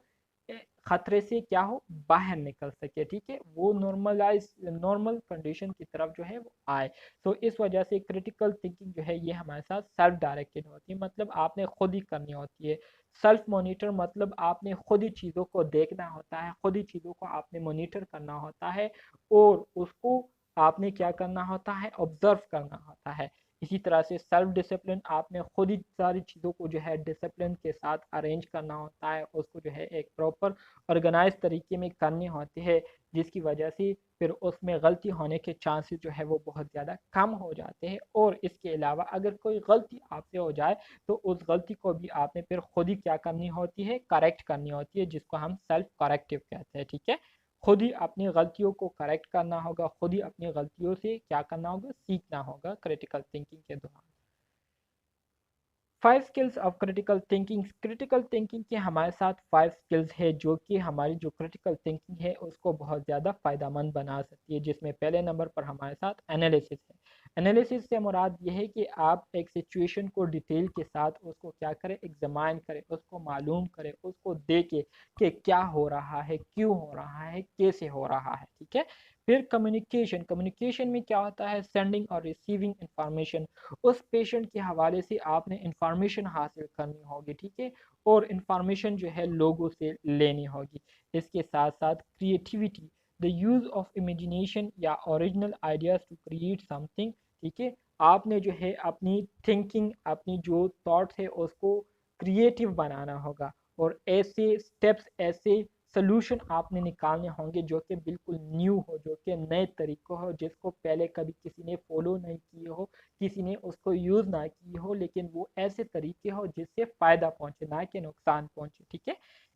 खतरे से क्या हो, बाहर निकल सके, ठीक है, वो नॉर्मल कंडीशन की तरफ जो है वो आए। तो इस वजह से क्रिटिकल थिंकिंग जो है ये हमारे साथ सेल्फ डायरेक्टेड होती है, मतलब आपने खुद ही करनी होती है। सेल्फ मोनिटर मतलब आपने खुद ही चीज़ों को देखना होता है, खुद ही चीज़ों को आपने मोनिटर करना होता है और उसको आपने क्या करना होता है, ऑब्जर्व करना होता है। इसी तरह से सेल्फ डिसिप्लिन, आपने खुद ही सारी चीज़ों को जो है डिसिप्लिन के साथ अरेंज करना होता है, उसको जो है एक प्रॉपर ऑर्गेनाइज तरीके में करनी होती है, जिसकी वजह से फिर उसमें गलती होने के चांसेस जो है वो बहुत ज़्यादा कम हो जाते हैं। और इसके अलावा अगर कोई गलती आपसे हो जाए तो उस गलती को भी आपने फिर खुद ही क्या करनी होती है, करेक्ट करनी होती है, जिसको हम सेल्फ करेक्टिव कहते हैं, ठीक है। खुद ही अपनी गलतियों को करेक्ट करना होगा, खुद ही अपनी गलतियों से क्या करना होगा, सीखना होगा क्रिटिकल थिंकिंग के दौरान। 5 स्किल्स ऑफ क्रिटिकल थिंकिंग के हमारे साथ 5 स्किल्स है जो कि हमारी जो क्रिटिकल थिंकिंग है उसको बहुत ज़्यादा फ़ायदेमंद बना सकती है, जिसमें पहले नंबर पर हमारे साथ एनालिसिस है। एनालिसिस से मुराद ये है कि आप एक सिचुएशन को डिटेल के साथ उसको क्या करें, एग्जामाइन करें, उसको मालूम करें, उसको देखें कि क्या हो रहा है, क्यों हो रहा है, कैसे हो रहा है, ठीक है। फिर कम्युनिकेशन, कम्युनिकेशन में क्या होता है, सेंडिंग और रिसीविंग इंफॉर्मेशन, उस पेशेंट के हवाले से आपने इंफॉर्मेशन हासिल करनी होगी, ठीक है, और इंफॉर्मेशन जो है लोगों से लेनी होगी। इसके साथ साथ creativity, the use of imagination या original ideas to create something, ठीक है, आपने जो है अपनी थिंकिंग, अपनी जो थॉट्स है उसको क्रिएटिव बनाना होगा, और ऐसे स्टेप्स, ऐसे सोल्यूशन आपने निकालने होंगे जो कि बिल्कुल न्यू हो, जो कि नए तरीक़ों हो, जिसको पहले कभी किसी ने फॉलो नहीं किए हो, किसी ने उसको यूज़ ना की हो, लेकिन वो ऐसे तरीके हो जिससे फ़ायदा पहुँचे, ना कि नुकसान पहुँचे, ठीक है।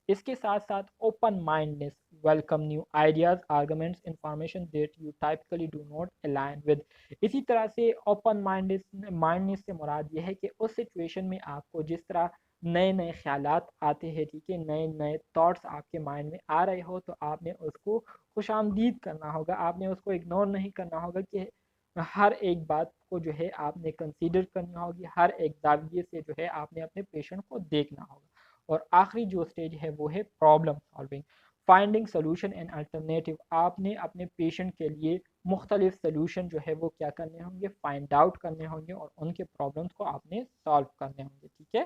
इसके साथ साथ open mindness, welcome new ideas, arguments, information that you typically do not align with. इसी तरह से ओपन माइंडनेस से मुराद ये है कि उस सिचुएशन में आपको जिस तरह नए नए ख्यालात आते हैं, ठीक है, नए नए थॉट्स आपके माइंड में आ रहे हो, तो आपने उसको खुशामदीद करना होगा, आपने उसको इग्नोर नहीं करना होगा कि हर एक बात को जो है आपने कंसीडर करनी होगी, हर एक जाविये से जो है आपने अपने पेशेंट को देखना होगा। और आखिरी जो स्टेज है वो है problem solving, finding solution and alternative, आपने अपने पेशेंट के लिए मुख्तलिफ सोल्यूशन जो है वो क्या करने होंगे, फाइंड आउट करने होंगे, और उनके प्रॉब्लम्स को आपने सॉल्व करने होंगे, ठीक है।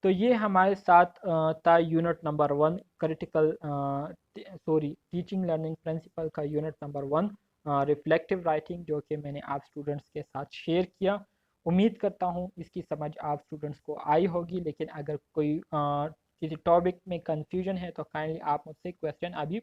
तो ये हमारे साथ था unit number 1 critical teaching learning principle का यूनिट नंबर 1 रिफ्लेक्टिव राइटिंग, जो कि मैंने आप स्टूडेंट्स के साथ शेयर किया। उम्मीद करता हूँ इसकी समझ आप स्टूडेंट्स को आई होगी, लेकिन अगर कोई किसी टॉपिक में कंफ्यूजन है तो काइंडली आप मुझसे क्वेश्चन अभी